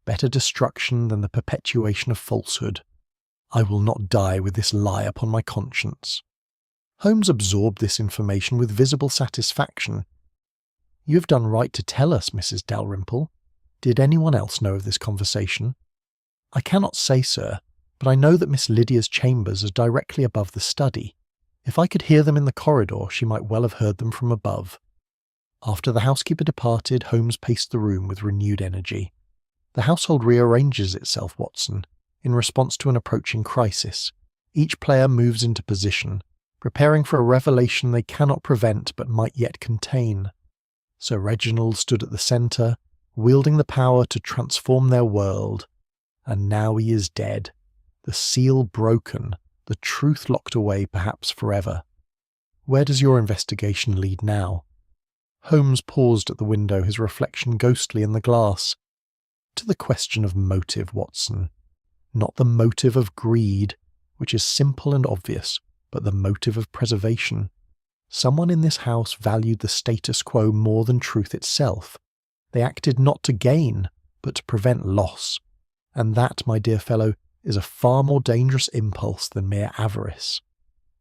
'Better destruction than the perpetuation of falsehood. I will not die with this lie upon my conscience.'" Holmes absorbed this information with visible satisfaction. "You have done right to tell us, Mrs. Dalrymple. Did anyone else know of this conversation?" "I cannot say, sir, but I know that Miss Lydia's chambers are directly above the study. If I could hear them in the corridor, she might well have heard them from above." After the housekeeper departed, Holmes paced the room with renewed energy. "The household rearranges itself, Watson, in response to an approaching crisis. Each player moves into position, preparing for a revelation they cannot prevent but might yet contain. Sir Reginald stood at the centre, wielding the power to transform their world. And now he is dead, the seal broken, the truth locked away perhaps forever. Where does your investigation lead now?" Holmes paused at the window, his reflection ghostly in the glass. "To the question of motive, Watson. Not the motive of greed, which is simple and obvious, but the motive of preservation. Someone in this house valued the status quo more than truth itself. They acted not to gain, but to prevent loss. And that, my dear fellow, is a far more dangerous impulse than mere avarice."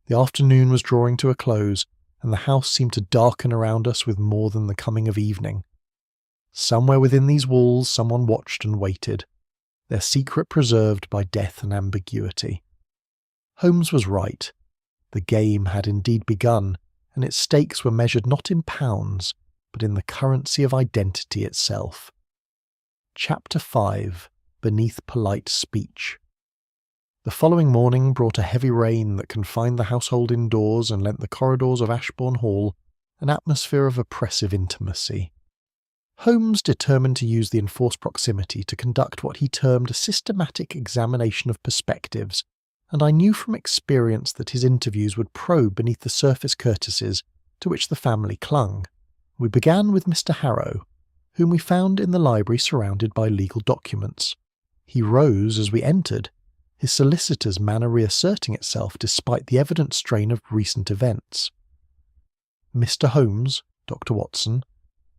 The afternoon was drawing to a close, and the house seemed to darken around us with more than the coming of evening. Somewhere within these walls someone watched and waited, their secret preserved by death and ambiguity. Holmes was right. The game had indeed begun, and its stakes were measured not in pounds, but in the currency of identity itself. Chapter 5. Beneath Polite Speech. The following morning brought a heavy rain that confined the household indoors and lent the corridors of Ashbourne Hall an atmosphere of oppressive intimacy. Holmes determined to use the enforced proximity to conduct what he termed a systematic examination of perspectives, and I knew from experience that his interviews would probe beneath the surface courtesies to which the family clung. We began with Mr. Harrow, whom we found in the library surrounded by legal documents. He rose as we entered, his solicitor's manner reasserting itself despite the evident strain of recent events. "Mr. Holmes, Dr. Watson,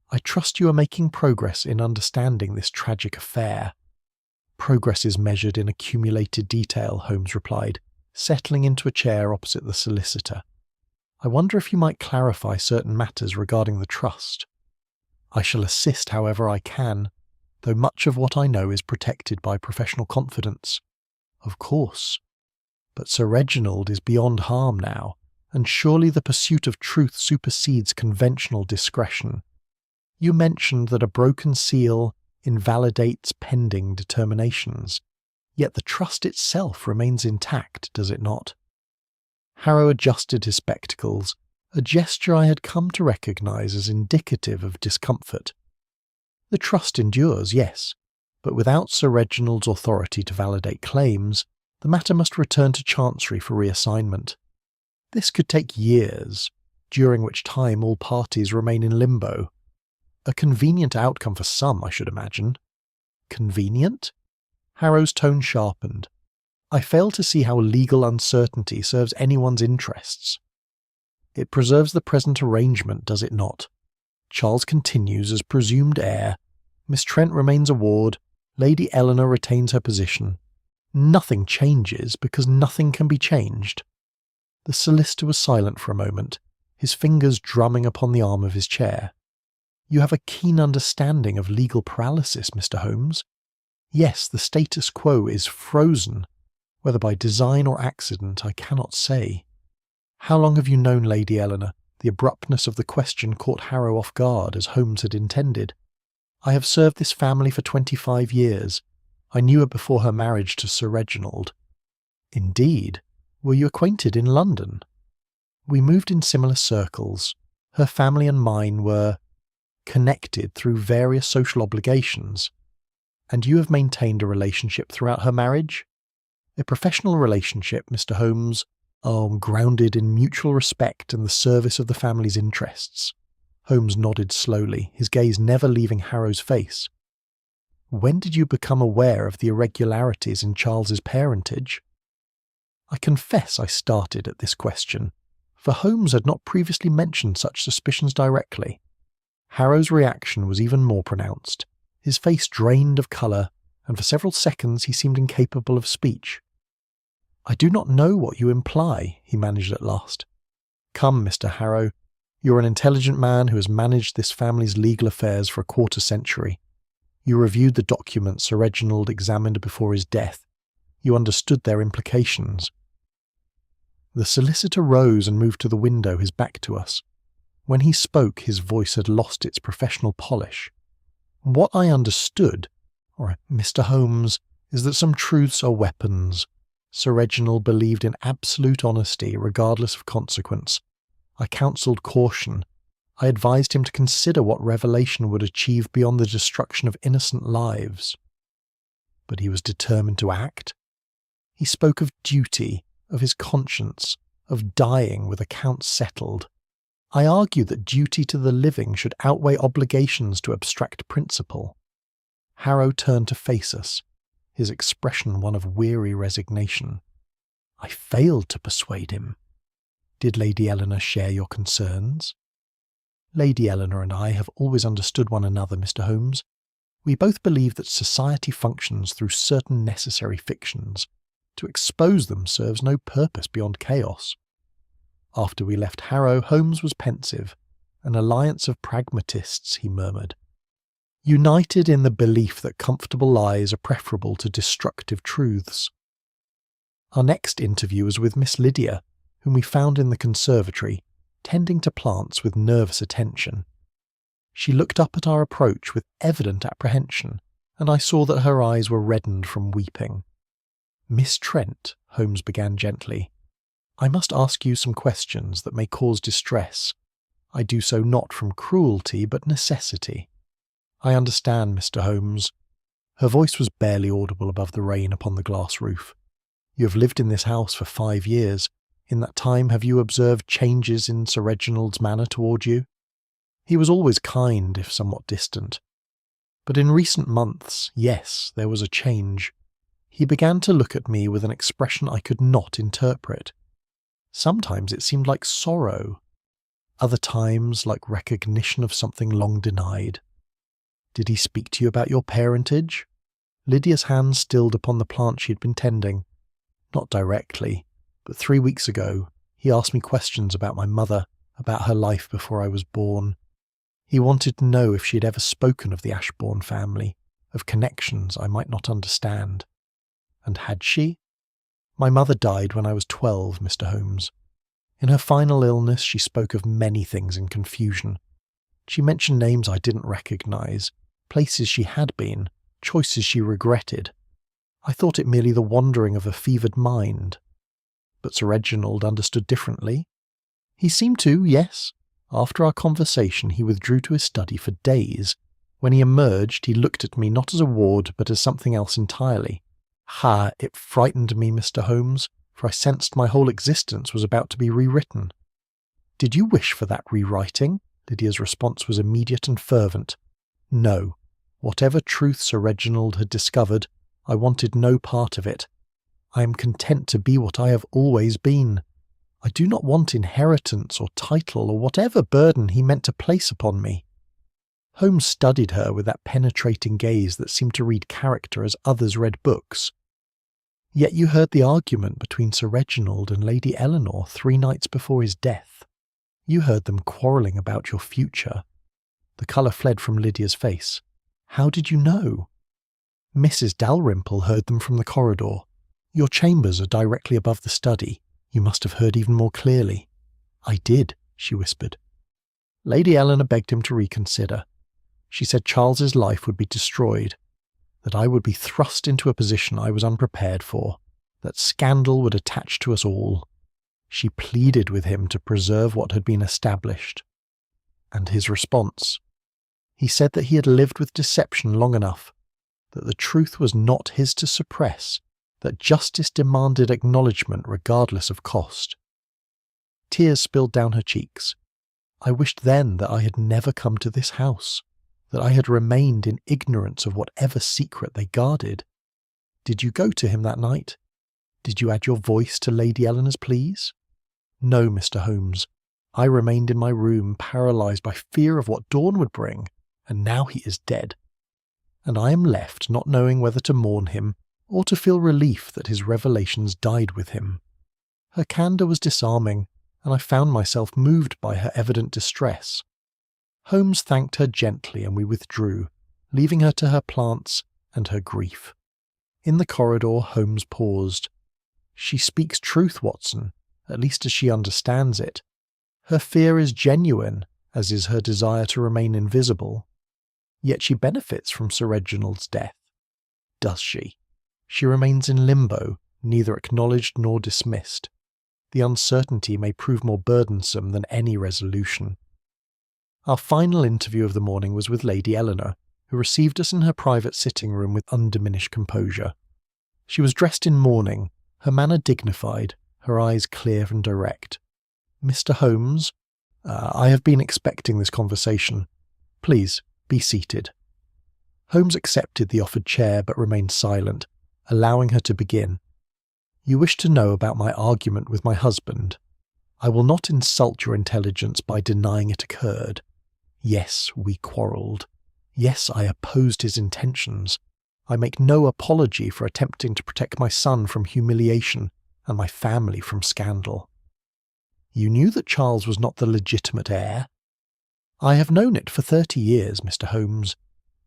I trust you are making progress in understanding this tragic affair." "Progress is measured in accumulated detail," Holmes replied, settling into a chair opposite the solicitor. "I wonder if you might clarify certain matters regarding the trust." "I shall assist however I can, though much of what I know is protected by professional confidence." "Of course. But Sir Reginald is beyond harm now, and surely the pursuit of truth supersedes conventional discretion. You mentioned that a broken seal invalidates pending determinations, yet the trust itself remains intact, does it not?" Harrow adjusted his spectacles, a gesture I had come to recognise as indicative of discomfort. "The trust endures, yes, but without Sir Reginald's authority to validate claims, the matter must return to Chancery for reassignment. This could take years, during which time all parties remain in limbo. A convenient outcome for some, I should imagine." "Convenient?" Harrow's tone sharpened. "I fail to see how legal uncertainty serves anyone's interests." "It preserves the present arrangement, does it not? Charles continues as presumed heir, Miss Trent remains a ward, Lady Eleanor retains her position. Nothing changes because nothing can be changed." The solicitor was silent for a moment, his fingers drumming upon the arm of his chair. "You have a keen understanding of legal paralysis, Mr. Holmes. Yes, the status quo is frozen. Whether by design or accident, I cannot say." "How long have you known Lady Eleanor?" The abruptness of the question caught Harrow off guard, as Holmes had intended. "I have served this family for 25 years. I knew her before her marriage to Sir Reginald." "Indeed? Were you acquainted in London?" "We moved in similar circles. Her family and mine were connected through various social obligations." "And you have maintained a relationship throughout her marriage?" "A professional relationship, Mr. Holmes, grounded in mutual respect and the service of the family's interests." Holmes nodded slowly, his gaze never leaving Harrow's face. "When did you become aware of the irregularities in Charles's parentage?" I confess I started at this question, for Holmes had not previously mentioned such suspicions directly. Harrow's reaction was even more pronounced. His face drained of colour, and for several seconds he seemed incapable of speech. "I do not know what you imply," he managed at last. "Come, Mr. Harrow, you are an intelligent man who has managed this family's legal affairs for a quarter century. You reviewed the documents Sir Reginald examined before his death. You understood their implications. The solicitor rose and moved to the window, his back to us. When he spoke, his voice had lost its professional polish. What I understood, Mr. Holmes, is that some truths are weapons. Sir Reginald believed in absolute honesty, regardless of consequence. I counselled caution. I advised him to consider what revelation would achieve beyond the destruction of innocent lives. But he was determined to act. He spoke of duty, of his conscience, of dying with accounts settled. I argued that duty to the living should outweigh obligations to abstract principle. Harrow turned to face us, his expression one of weary resignation. I failed to persuade him. Did Lady Eleanor share your concerns? Lady Eleanor and I have always understood one another, Mr. Holmes. We both believe that society functions through certain necessary fictions. To expose them serves no purpose beyond chaos. After we left Harrow, Holmes was pensive. An alliance of pragmatists, he murmured. United in the belief that comfortable lies are preferable to destructive truths. Our next interview was with Miss Lydia, whom we found in the conservatory, tending to plants with nervous attention. She looked up at our approach with evident apprehension, and I saw that her eyes were reddened from weeping. Miss Trent, Holmes began gently, I must ask you some questions that may cause distress. I do so not from cruelty, but necessity. I understand, Mr. Holmes. Her voice was barely audible above the rain upon the glass roof. You have lived in this house for 5 years. In that time have you observed changes in Sir Reginald's manner toward you? He was always kind, if somewhat distant. But in recent months, yes, there was a change. He began to look at me with an expression I could not interpret. Sometimes it seemed like sorrow, other times like recognition of something long denied. Did he speak to you about your parentage? Lydia's hand stilled upon the plant she had been tending. Not directly, but 3 weeks ago he asked me questions about my mother, about her life before I was born. He wanted to know if she had ever spoken of the Ashbourne family, of connections I might not understand. And had she? My mother died when I was 12, Mr. Holmes. In her final illness she spoke of many things in confusion. She mentioned names I didn't recognise, places she had been, choices she regretted. I thought it merely the wandering of a fevered mind. But Sir Reginald understood differently. He seemed to, yes. After our conversation he withdrew to his study for days. When he emerged he looked at me not as a ward but as something else entirely. It frightened me, Mr. Holmes, for I sensed my whole existence was about to be rewritten. Did you wish for that rewriting? Lydia's response was immediate and fervent. No. Whatever truth Sir Reginald had discovered, I wanted no part of it. I am content to be what I have always been. I do not want inheritance or title or whatever burden he meant to place upon me. Holmes studied her with that penetrating gaze that seemed to read character as others read books. Yet you heard the argument between Sir Reginald and Lady Eleanor 3 nights before his death. You heard them quarrelling about your future. The colour fled from Lydia's face. How did you know? Mrs. Dalrymple heard them from the corridor. Your chambers are directly above the study. You must have heard even more clearly. I did, she whispered. Lady Eleanor begged him to reconsider. She said Charles's life would be destroyed, that I would be thrust into a position I was unprepared for, that scandal would attach to us all. She pleaded with him to preserve what had been established. And his response? He said that he had lived with deception long enough, that the truth was not his to suppress, that justice demanded acknowledgement regardless of cost. Tears spilled down her cheeks. I wished then that I had never come to this house, that I had remained in ignorance of whatever secret they guarded. Did you go to him that night? Did you add your voice to Lady Eleanor's pleas? No, Mr. Holmes. I remained in my room, paralysed by fear of what dawn would bring, and now he is dead. And I am left not knowing whether to mourn him or to feel relief that his revelations died with him. Her candour was disarming, and I found myself moved by her evident distress. Holmes thanked her gently and we withdrew, leaving her to her plants and her grief. In the corridor, Holmes paused. "She speaks truth, Watson, at least as she understands it. Her fear is genuine, as is her desire to remain invisible. Yet she benefits from Sir Reginald's death. Does she? She remains in limbo, neither acknowledged nor dismissed. The uncertainty may prove more burdensome than any resolution." Our final interview of the morning was with Lady Eleanor, who received us in her private sitting room with undiminished composure. She was dressed in mourning, her manner dignified, her eyes clear and direct. "Mr. Holmes, I have been expecting this conversation. Please, be seated." Holmes accepted the offered chair but remained silent, allowing her to begin. "You wish to know about my argument with my husband. I will not insult your intelligence by denying it occurred. Yes, we quarrelled. Yes, I opposed his intentions. I make no apology for attempting to protect my son from humiliation and my family from scandal." "You knew that Charles was not the legitimate heir?" "I have known it for 30 years, Mr. Holmes.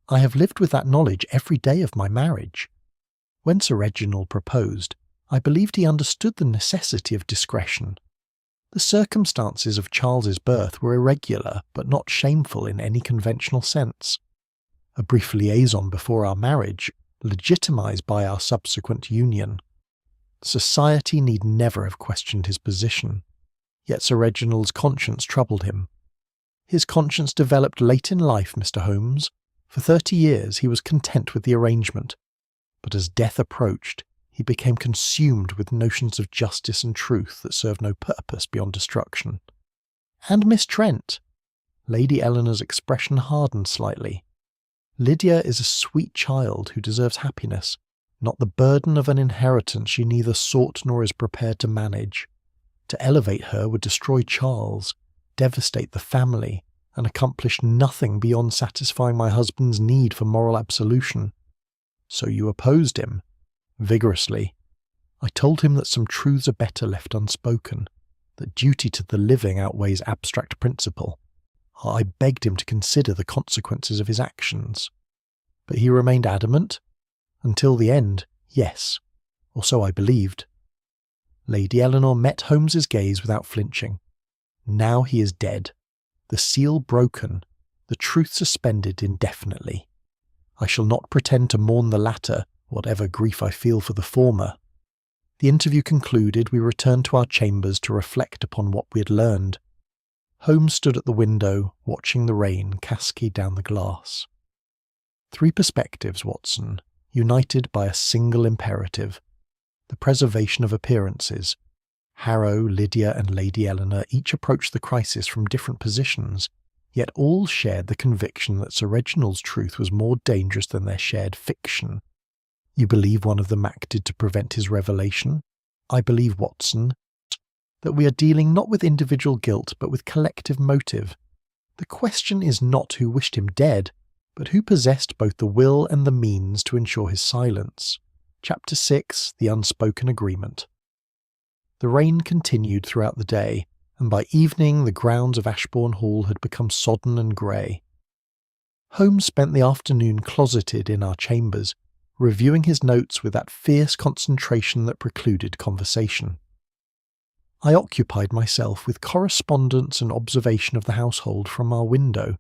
I have lived with that knowledge every day of my marriage. When Sir Reginald proposed, I believed he understood the necessity of discretion. The circumstances of Charles's birth were irregular, but not shameful in any conventional sense. A brief liaison before our marriage, legitimised by our subsequent union. Society need never have questioned his position. Yet Sir Reginald's conscience troubled him. His conscience developed late in life, Mr. Holmes. For 30 years he was content with the arrangement, but as death approached, he became consumed with notions of justice and truth that served no purpose beyond destruction." "And Miss Trent?" Lady Eleanor's expression hardened slightly. "Lydia is a sweet child who deserves happiness, not the burden of an inheritance she neither sought nor is prepared to manage. To elevate her would destroy Charles, devastate the family, and accomplish nothing beyond satisfying my husband's need for moral absolution. So you opposed him?" "Vigorously. I told him that some truths are better left unspoken, that duty to the living outweighs abstract principle. I begged him to consider the consequences of his actions. But he remained adamant? Until the end, yes. Or so I believed." Lady Eleanor met Holmes's gaze without flinching. "Now he is dead. The seal broken, the truth suspended indefinitely. I shall not pretend to mourn the latter, whatever grief I feel for the former." The interview concluded, we returned to our chambers to reflect upon what we had learned. Holmes stood at the window, watching the rain cascade down the glass. "Three perspectives, Watson, united by a single imperative: the preservation of appearances. Harrow, Lydia, and Lady Eleanor each approached the crisis from different positions, yet all shared the conviction that Sir Reginald's truth was more dangerous than their shared fiction. You believe one of them acted to prevent his revelation? I believe, Watson, that we are dealing not with individual guilt, but with collective motive. The question is not who wished him dead, but who possessed both the will and the means to ensure his silence." Chapter 6, The Unspoken Agreement. The rain continued throughout the day, and by evening the grounds of Ashbourne Hall had become sodden and grey. Holmes spent the afternoon closeted in our chambers, reviewing his notes with that fierce concentration that precluded conversation. I occupied myself with correspondence and observation of the household from our window,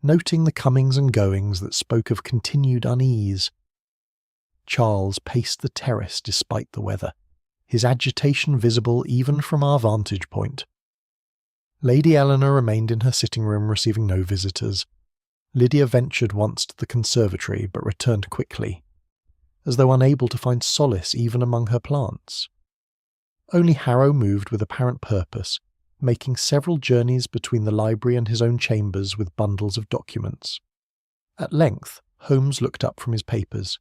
noting the comings and goings that spoke of continued unease. Charles paced the terrace despite the weather, his agitation visible even from our vantage point. Lady Eleanor remained in her sitting room, receiving no visitors. Lydia ventured once to the conservatory, but returned quickly, as though unable to find solace even among her plants. Only Harrow moved with apparent purpose, making several journeys between the library and his own chambers with bundles of documents. At length, Holmes looked up from his papers.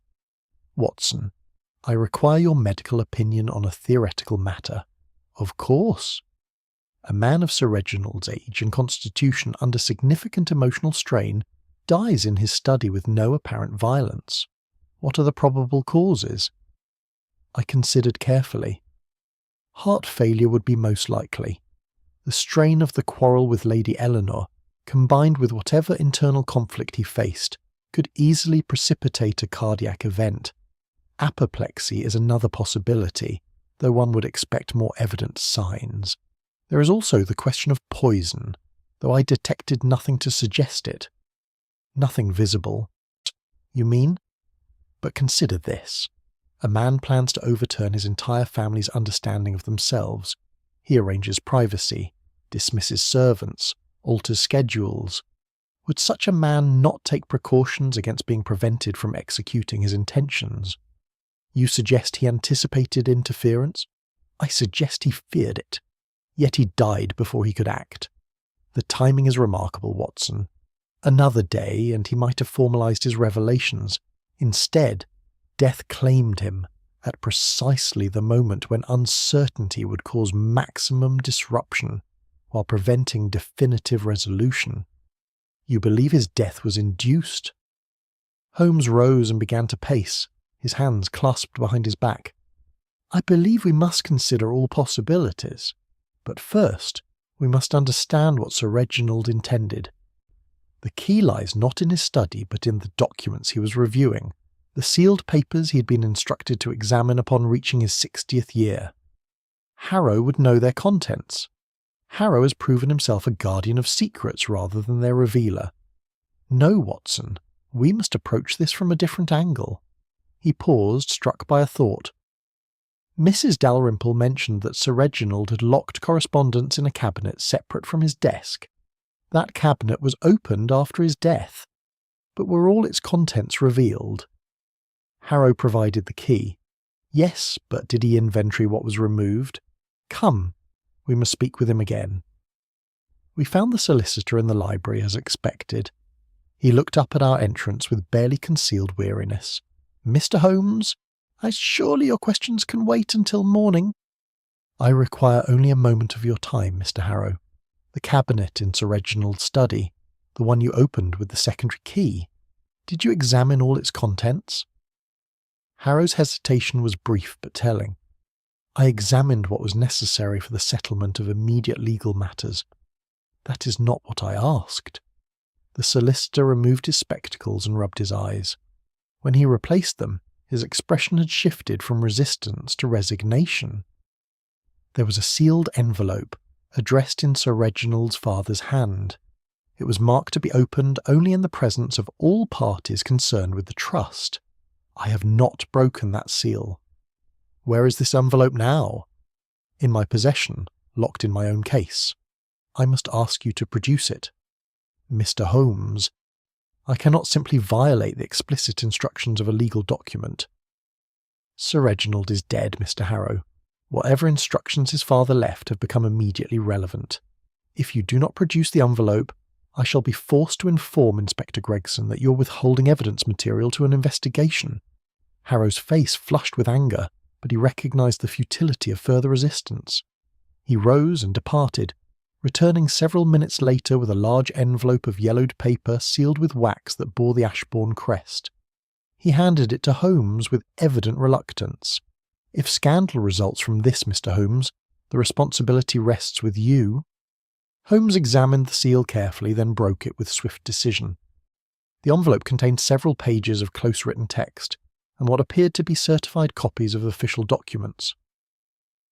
"Watson, I require your medical opinion on a theoretical matter." "Of course." "A man of Sir Reginald's age and constitution under significant emotional strain dies in his study with no apparent violence. What are the probable causes?" I considered carefully. Heart failure would be most likely. The strain of the quarrel with Lady Eleanor, combined with whatever internal conflict he faced, could easily precipitate a cardiac event. Apoplexy is another possibility, though one would expect more evident signs. There is also the question of poison, though I detected nothing to suggest it. Nothing visible. You mean? But consider this. A man plans to overturn his entire family's understanding of themselves. He arranges privacy, dismisses servants, alters schedules. Would such a man not take precautions against being prevented from executing his intentions? You suggest he anticipated interference? I suggest he feared it. Yet he died before he could act. The timing is remarkable, Watson. Another day, and he might have formalized his revelations. Instead, death claimed him at precisely the moment when uncertainty would cause maximum disruption while preventing definitive resolution. You believe his death was induced? Holmes rose and began to pace, his hands clasped behind his back. I believe we must consider all possibilities, but first we must understand what Sir Reginald intended. The key lies not in his study but in the documents he was reviewing, the sealed papers he had been instructed to examine upon reaching his 60th year. Harrow would know their contents. Harrow has proven himself a guardian of secrets rather than their revealer. No, Watson, we must approach this from a different angle. He paused, struck by a thought. Mrs. Dalrymple mentioned that Sir Reginald had locked correspondence in a cabinet separate from his desk. That cabinet was opened after his death. But were all its contents revealed? Harrow provided the key. Yes, but did he inventory what was removed? Come, we must speak with him again. We found the solicitor in the library as expected. He looked up at our entrance with barely concealed weariness. Mr. Holmes, surely your questions can wait until morning. I require only a moment of your time, Mr. Harrow. The cabinet in Sir Reginald's study, the one you opened with the secondary key. Did you examine all its contents? Harrow's hesitation was brief but telling. I examined what was necessary for the settlement of immediate legal matters. That is not what I asked. The solicitor removed his spectacles and rubbed his eyes. When he replaced them, his expression had shifted from resistance to resignation. There was a sealed envelope, addressed in Sir Reginald's father's hand. It was marked to be opened only in the presence of all parties concerned with the trust. I have not broken that seal. Where is this envelope now? In my possession, locked in my own case. I must ask you to produce it. Mr. Holmes, I cannot simply violate the explicit instructions of a legal document. Sir Reginald is dead, Mr. Harrow. Whatever instructions his father left have become immediately relevant. If you do not produce the envelope, I shall be forced to inform Inspector Gregson that you are withholding evidence material to an investigation. Harrow's face flushed with anger, but he recognised the futility of further resistance. He rose and departed, returning several minutes later with a large envelope of yellowed paper sealed with wax that bore the Ashbourne crest. He handed it to Holmes with evident reluctance. If scandal results from this, Mr. Holmes, the responsibility rests with you. Holmes examined the seal carefully, then broke it with swift decision. The envelope contained several pages of close-written text, and what appeared to be certified copies of official documents.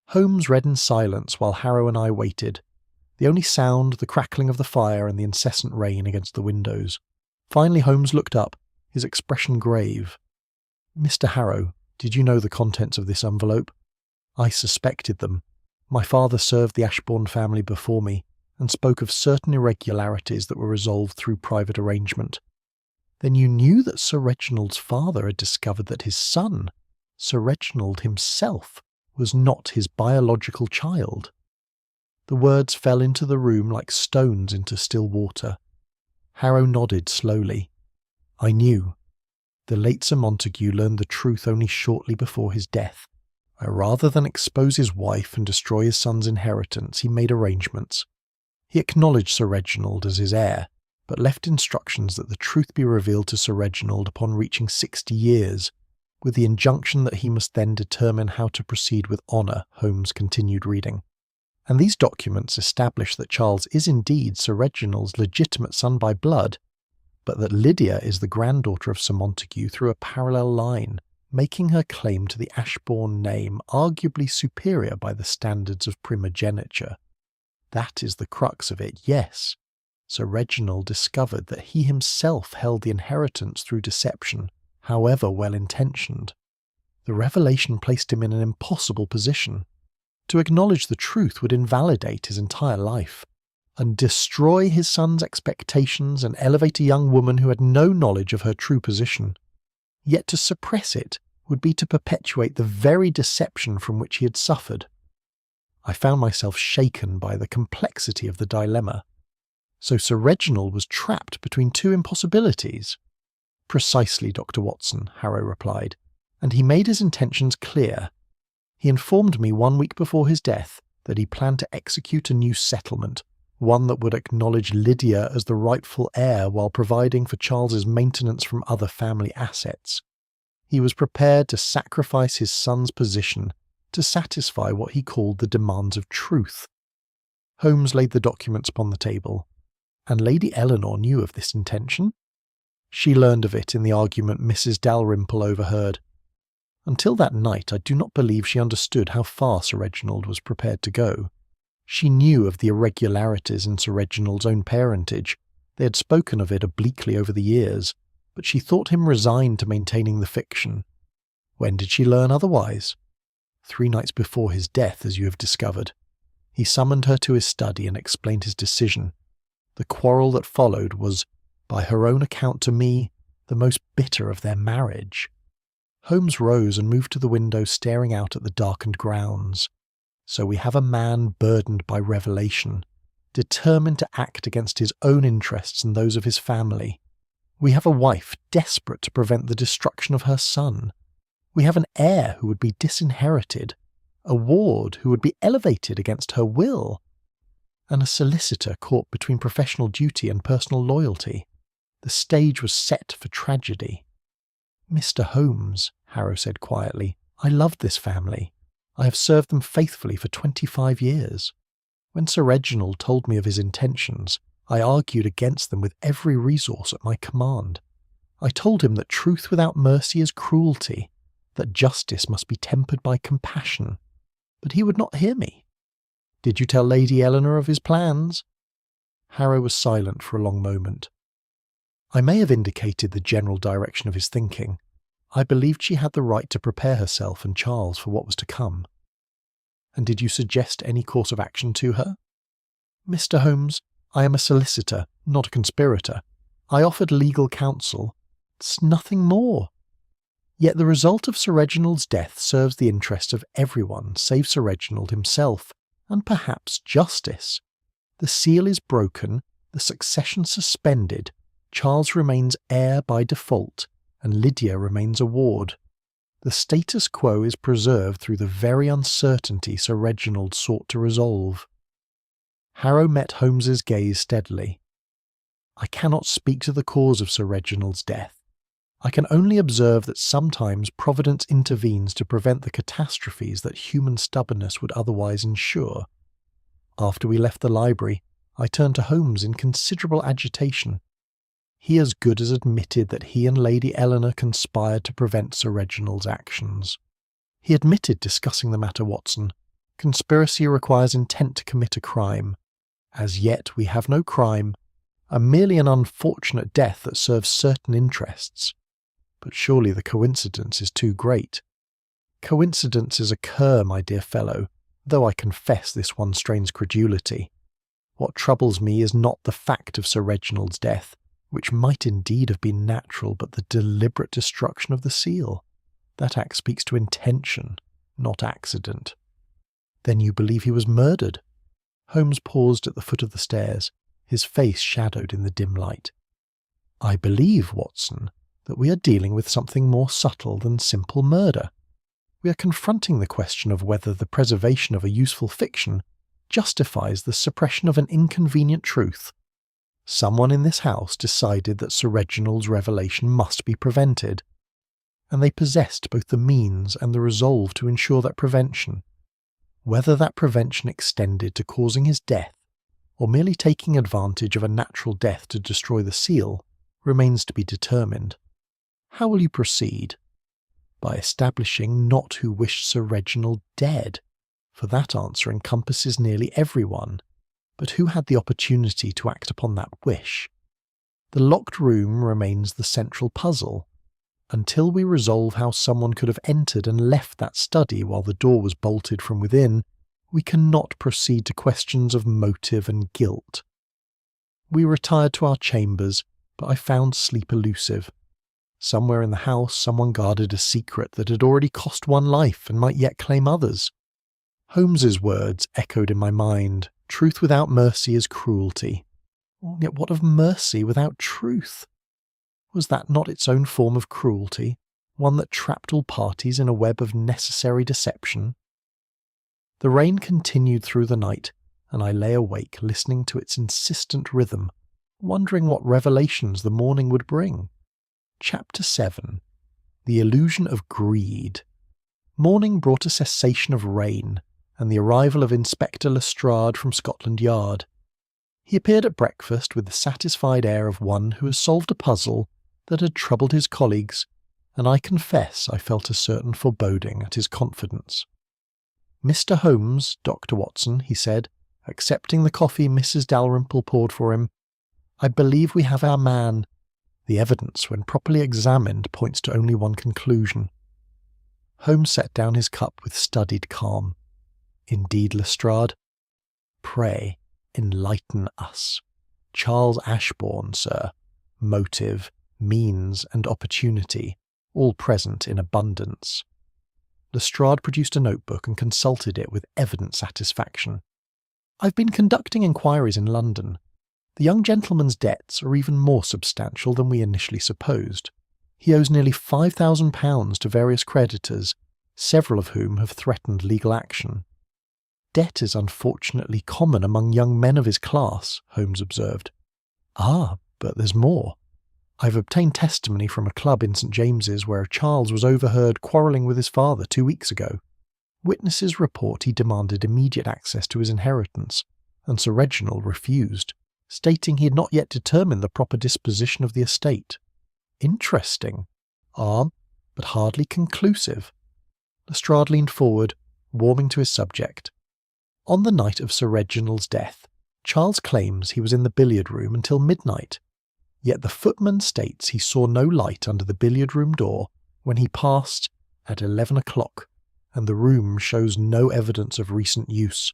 Holmes read in silence while Harrow and I waited. The only sound, the crackling of the fire and the incessant rain against the windows. Finally Holmes looked up, his expression grave. Mr. Harrow, did you know the contents of this envelope? I suspected them. My father served the Ashbourne family before me, and spoke of certain irregularities that were resolved through private arrangement. Then you knew that Sir Reginald's father had discovered that his son, Sir Reginald himself, was not his biological child. The words fell into the room like stones into still water. Harrow nodded slowly. I knew. The late Sir Montague learned the truth only shortly before his death. Rather than expose his wife and destroy his son's inheritance, he made arrangements. He acknowledged Sir Reginald as his heir, but left instructions that the truth be revealed to Sir Reginald upon reaching 60 years, with the injunction that he must then determine how to proceed with honour, Holmes continued reading. And these documents establish that Charles is indeed Sir Reginald's legitimate son by blood, but that Lydia is the granddaughter of Sir Montague through a parallel line, making her claim to the Ashbourne name arguably superior by the standards of primogeniture. That is the crux of it, yes. Sir Reginald discovered that he himself held the inheritance through deception, however well-intentioned. The revelation placed him in an impossible position. To acknowledge the truth would invalidate his entire life, and destroy his son's expectations and elevate a young woman who had no knowledge of her true position. Yet to suppress it would be to perpetuate the very deception from which he had suffered. I found myself shaken by the complexity of the dilemma. So Sir Reginald was trapped between two impossibilities. Precisely, Dr. Watson, Harrow replied, and he made his intentions clear. He informed me 1 week before his death that he planned to execute a new settlement, one that would acknowledge Lydia as the rightful heir while providing for Charles's maintenance from other family assets. He was prepared to sacrifice his son's position to satisfy what he called the demands of truth. Holmes laid the documents upon the table. And Lady Eleanor knew of this intention? She learned of it in the argument Mrs. Dalrymple overheard. Until that night, I do not believe she understood how far Sir Reginald was prepared to go. She knew of the irregularities in Sir Reginald's own parentage. They had spoken of it obliquely over the years, but she thought him resigned to maintaining the fiction. When did she learn otherwise? 3 nights before his death, as you have discovered. He summoned her to his study and explained his decision. The quarrel that followed was, by her own account to me, the most bitter of their marriage. Holmes rose and moved to the window, staring out at the darkened grounds. So we have a man burdened by revelation, determined to act against his own interests and those of his family. We have a wife desperate to prevent the destruction of her son. We have an heir who would be disinherited, a ward who would be elevated against her will, and a solicitor caught between professional duty and personal loyalty. The stage was set for tragedy. Mr. Holmes, Harrow said quietly, I loved this family. I have served them faithfully for 25 years. When Sir Reginald told me of his intentions, I argued against them with every resource at my command. I told him that truth without mercy is cruelty, that justice must be tempered by compassion. But he would not hear me. Did you tell Lady Eleanor of his plans? Harrow was silent for a long moment. I may have indicated the general direction of his thinking. I believed she had the right to prepare herself and Charles for what was to come. And did you suggest any course of action to her? Mr. Holmes, I am a solicitor, not a conspirator. I offered legal counsel. It's nothing more. Yet the result of Sir Reginald's death serves the interests of everyone save Sir Reginald himself, and perhaps justice. The seal is broken, the succession suspended, Charles remains heir by default, and Lydia remains a ward. The status quo is preserved through the very uncertainty Sir Reginald sought to resolve. Harrow met Holmes's gaze steadily. I cannot speak to the cause of Sir Reginald's death. I can only observe that sometimes Providence intervenes to prevent the catastrophes that human stubbornness would otherwise ensure. After we left the library, I turned to Holmes in considerable agitation. He as good as admitted that he and Lady Eleanor conspired to prevent Sir Reginald's actions. He admitted discussing the matter, Watson. Conspiracy requires intent to commit a crime. As yet we have no crime, merely an unfortunate death that serves certain interests. But surely the coincidence is too great. Coincidences occur, my dear fellow, though I confess this one strains credulity. What troubles me is not the fact of Sir Reginald's death, which might indeed have been natural, but the deliberate destruction of the seal. That act speaks to intention, not accident. Then you believe he was murdered? Holmes paused at the foot of the stairs, his face shadowed in the dim light. I believe, Watson, that we are dealing with something more subtle than simple murder. We are confronting the question of whether the preservation of a useful fiction justifies the suppression of an inconvenient truth. Someone in this house decided that Sir Reginald's revelation must be prevented, and they possessed both the means and the resolve to ensure that prevention. Whether that prevention extended to causing his death, or merely taking advantage of a natural death to destroy the seal, remains to be determined. How will you proceed? By establishing not who wished Sir Reginald dead, for that answer encompasses nearly everyone, but who had the opportunity to act upon that wish. The locked room remains the central puzzle. Until we resolve how someone could have entered and left that study while the door was bolted from within, we cannot proceed to questions of motive and guilt. We retired to our chambers, but I found sleep elusive. Somewhere in the house someone guarded a secret that had already cost one life and might yet claim others. Holmes's words echoed in my mind, "Truth without mercy is cruelty." Yet what of mercy without truth? Was that not its own form of cruelty, one that trapped all parties in a web of necessary deception? The rain continued through the night, and I lay awake listening to its insistent rhythm, wondering what revelations the morning would bring. Chapter 7. The Illusion of Greed. Morning brought a cessation of rain, and the arrival of Inspector Lestrade from Scotland Yard. He appeared at breakfast with the satisfied air of one who has solved a puzzle that had troubled his colleagues, and I confess I felt a certain foreboding at his confidence. "Mr. Holmes, Dr. Watson," he said, accepting the coffee Mrs. Dalrymple poured for him, "I believe we have our man. The evidence, when properly examined, points to only one conclusion." Holmes set down his cup with studied calm. "Indeed, Lestrade? Pray, enlighten us. Charles Ashbourne, sir. Motive, means, and opportunity, all present in abundance." Lestrade produced a notebook and consulted it with evident satisfaction. "I've been conducting inquiries in London. The young gentleman's debts are even more substantial than we initially supposed. He owes nearly £5,000 to various creditors, several of whom have threatened legal action." "Debt is unfortunately common among young men of his class," Holmes observed. "Ah, but there's more. I've obtained testimony from a club in St. James's where Charles was overheard quarrelling with his father 2 weeks ago. Witnesses report he demanded immediate access to his inheritance, and Sir Reginald refused, stating he had not yet determined the proper disposition of the estate. Interesting. But hardly conclusive." Lestrade leaned forward, warming to his subject. "On the night of Sir Reginald's death, Charles claims he was in the billiard room until midnight. Yet the footman states he saw no light under the billiard room door when he passed at 11 o'clock, and the room shows no evidence of recent use,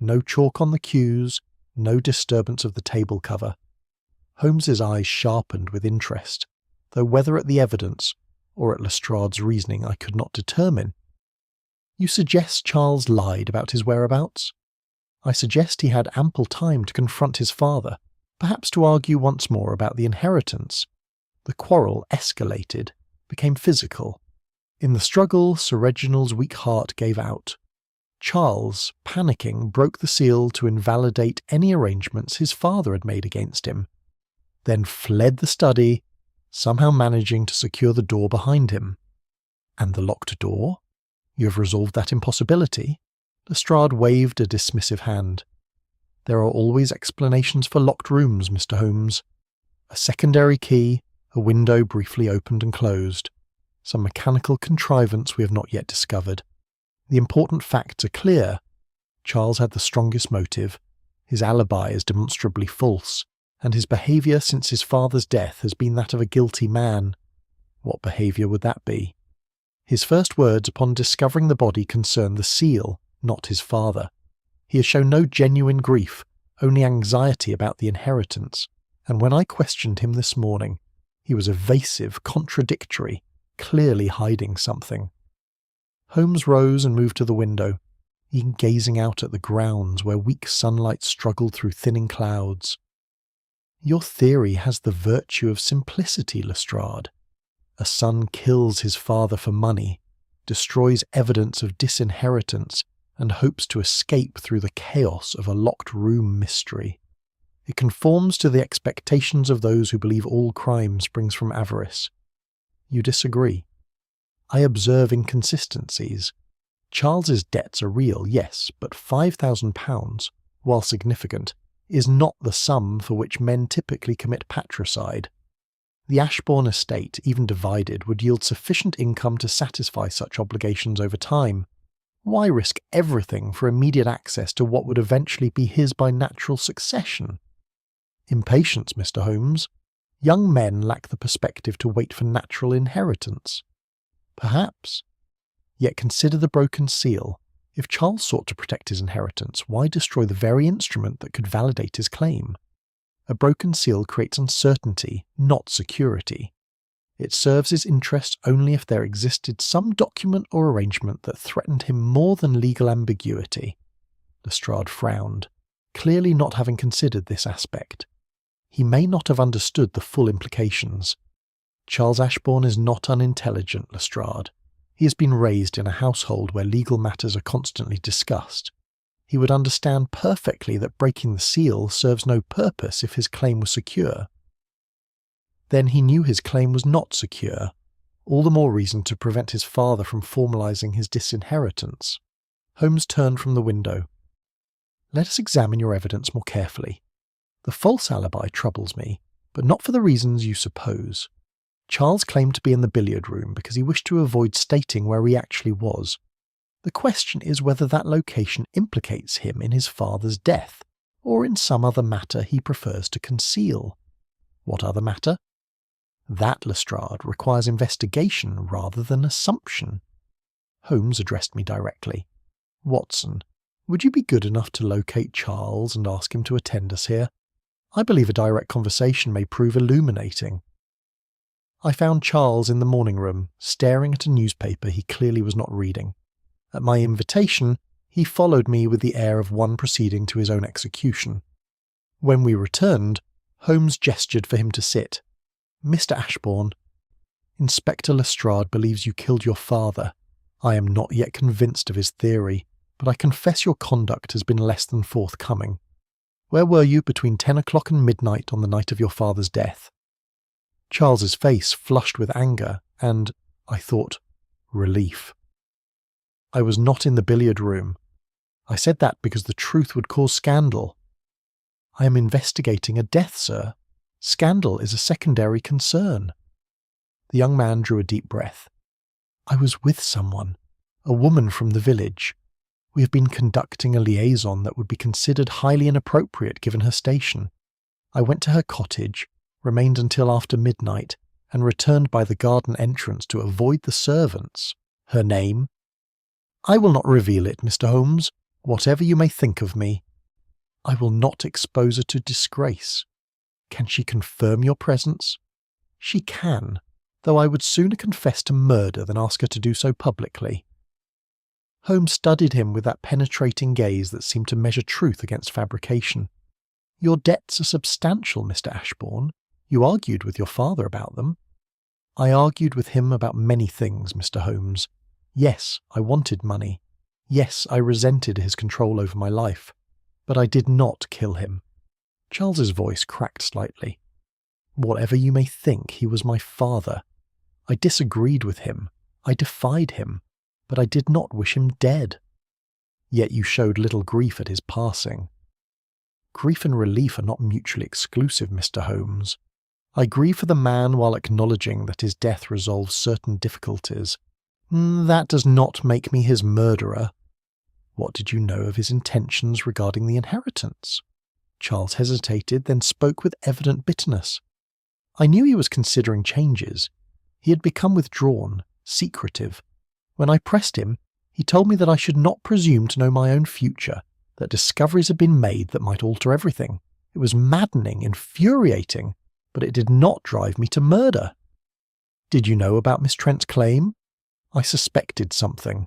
no chalk on the cues, no disturbance of the table cover." Holmes's eyes sharpened with interest, though whether at the evidence or at Lestrade's reasoning I could not determine. "You suggest Charles lied about his whereabouts?" "I suggest he had ample time to confront his father, perhaps to argue once more about the inheritance. The quarrel escalated, became physical. In the struggle, Sir Reginald's weak heart gave out. Charles, panicking, broke the seal to invalidate any arrangements his father had made against him, then fled the study, somehow managing to secure the door behind him." "And the locked door? You have resolved that impossibility?" Lestrade waved a dismissive hand. "There are always explanations for locked rooms, Mr. Holmes. A secondary key, a window briefly opened and closed, some mechanical contrivance we have not yet discovered. The important facts are clear. Charles had the strongest motive. His alibi is demonstrably false, and his behaviour since his father's death has been that of a guilty man. What behaviour would that be? His first words upon discovering the body concerned the seal, not his father. He has shown no genuine grief, only anxiety about the inheritance, and when I questioned him this morning, he was evasive, contradictory, clearly hiding something." Holmes rose and moved to the window, even gazing out at the grounds where weak sunlight struggled through thinning clouds. "Your theory has the virtue of simplicity, Lestrade. A son kills his father for money, destroys evidence of disinheritance, and hopes to escape through the chaos of a locked room mystery. It conforms to the expectations of those who believe all crime springs from avarice. You disagree. I observe inconsistencies. Charles's debts are real, yes, but £5,000, while significant, is not the sum for which men typically commit patricide. The Ashbourne estate, even divided, would yield sufficient income to satisfy such obligations over time. Why risk everything for immediate access to what would eventually be his by natural succession? Impatience, Mr. Holmes. Young men lack the perspective to wait for natural inheritance. Perhaps. Yet consider the broken seal. If Charles sought to protect his inheritance, why destroy the very instrument that could validate his claim? A broken seal creates uncertainty, not security. It serves his interests only if there existed some document or arrangement that threatened him more than legal ambiguity. Lestrade frowned, clearly not having considered this aspect. He may not have understood the full implications. Charles Ashbourne is not unintelligent, Lestrade. He has been raised in a household where legal matters are constantly discussed. He would understand perfectly that breaking the seal serves no purpose if his claim was secure. Then he knew his claim was not secure, all the more reason to prevent his father from formalising his disinheritance. Holmes turned from the window. Let us examine your evidence more carefully. The false alibi troubles me, but not for the reasons you suppose. Charles claimed to be in the billiard room because he wished to avoid stating where he actually was. The question is whether that location implicates him in his father's death, or in some other matter he prefers to conceal. What other matter? That, Lestrade, requires investigation rather than assumption. Holmes addressed me directly. Watson, would you be good enough to locate Charles and ask him to attend us here? I believe a direct conversation may prove illuminating. I found Charles in the morning room, staring at a newspaper he clearly was not reading. At my invitation, he followed me with the air of one proceeding to his own execution. When we returned, Holmes gestured for him to sit. Mr. Ashbourne, Inspector Lestrade believes you killed your father. I am not yet convinced of his theory, but I confess your conduct has been less than forthcoming. Where were you between 10 o'clock and midnight on the night of your father's death? Charles's face flushed with anger and, I thought, relief. I was not in the billiard room. I said that because the truth would cause scandal. I am investigating a death, sir. Scandal is a secondary concern. The young man drew a deep breath. I was with someone, a woman from the village. We have been conducting a liaison that would be considered highly inappropriate given her station. I went to her cottage, remained until after midnight, and returned by the garden entrance to avoid the servants. Her name? I will not reveal it, Mr. Holmes, whatever you may think of me. I will not expose her to disgrace. Can she confirm your presence? She can, though I would sooner confess to murder than ask her to do so publicly. Holmes studied him with that penetrating gaze that seemed to measure truth against fabrication. Your debts are substantial, Mr. Ashbourne. You argued with your father about them. I argued with him about many things, Mr. Holmes. Yes, I wanted money. Yes, I resented his control over my life. But I did not kill him. Charles's voice cracked slightly. Whatever you may think, he was my father. I disagreed with him. I defied him. But I did not wish him dead. Yet you showed little grief at his passing. Grief and relief are not mutually exclusive, Mr. Holmes. I grieve for the man while acknowledging that his death resolves certain difficulties. That does not make me his murderer. What did you know of his intentions regarding the inheritance? Charles hesitated, then spoke with evident bitterness. I knew he was considering changes. He had become withdrawn, secretive. When I pressed him, he told me that I should not presume to know my own future, that discoveries had been made that might alter everything. It was maddening, infuriating, but it did not drive me to murder. Did you know about Miss Trent's claim? I suspected something.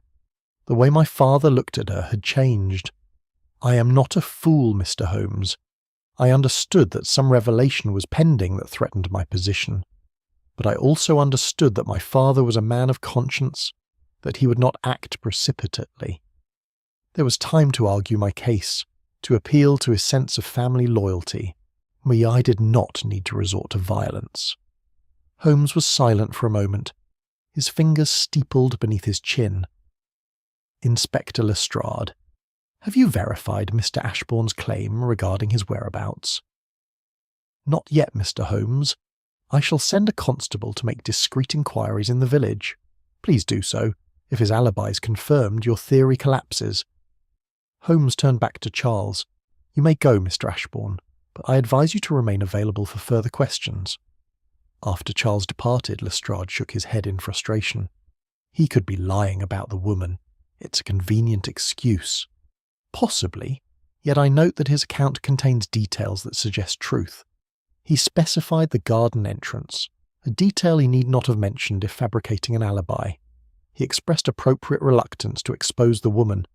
The way my father looked at her had changed. I am not a fool, Mr. Holmes. I understood that some revelation was pending that threatened my position. But I also understood that my father was a man of conscience, that he would not act precipitately. There was time to argue my case, to appeal to his sense of family loyalty. I did not need to resort to violence. Holmes was silent for a moment, his fingers steepled beneath his chin. Inspector Lestrade, have you verified Mr. Ashbourne's claim regarding his whereabouts? Not yet, Mr. Holmes. I shall send a constable to make discreet inquiries in the village. Please do so. If his alibi is confirmed, your theory collapses." Holmes turned back to Charles. "You may go, Mr. Ashbourne, but I advise you to remain available for further questions." After Charles departed, Lestrade shook his head in frustration. He could be lying about the woman. It's a convenient excuse. Possibly, yet I note that his account contains details that suggest truth. He specified the garden entrance, a detail he need not have mentioned if fabricating an alibi. He expressed appropriate reluctance to expose the woman,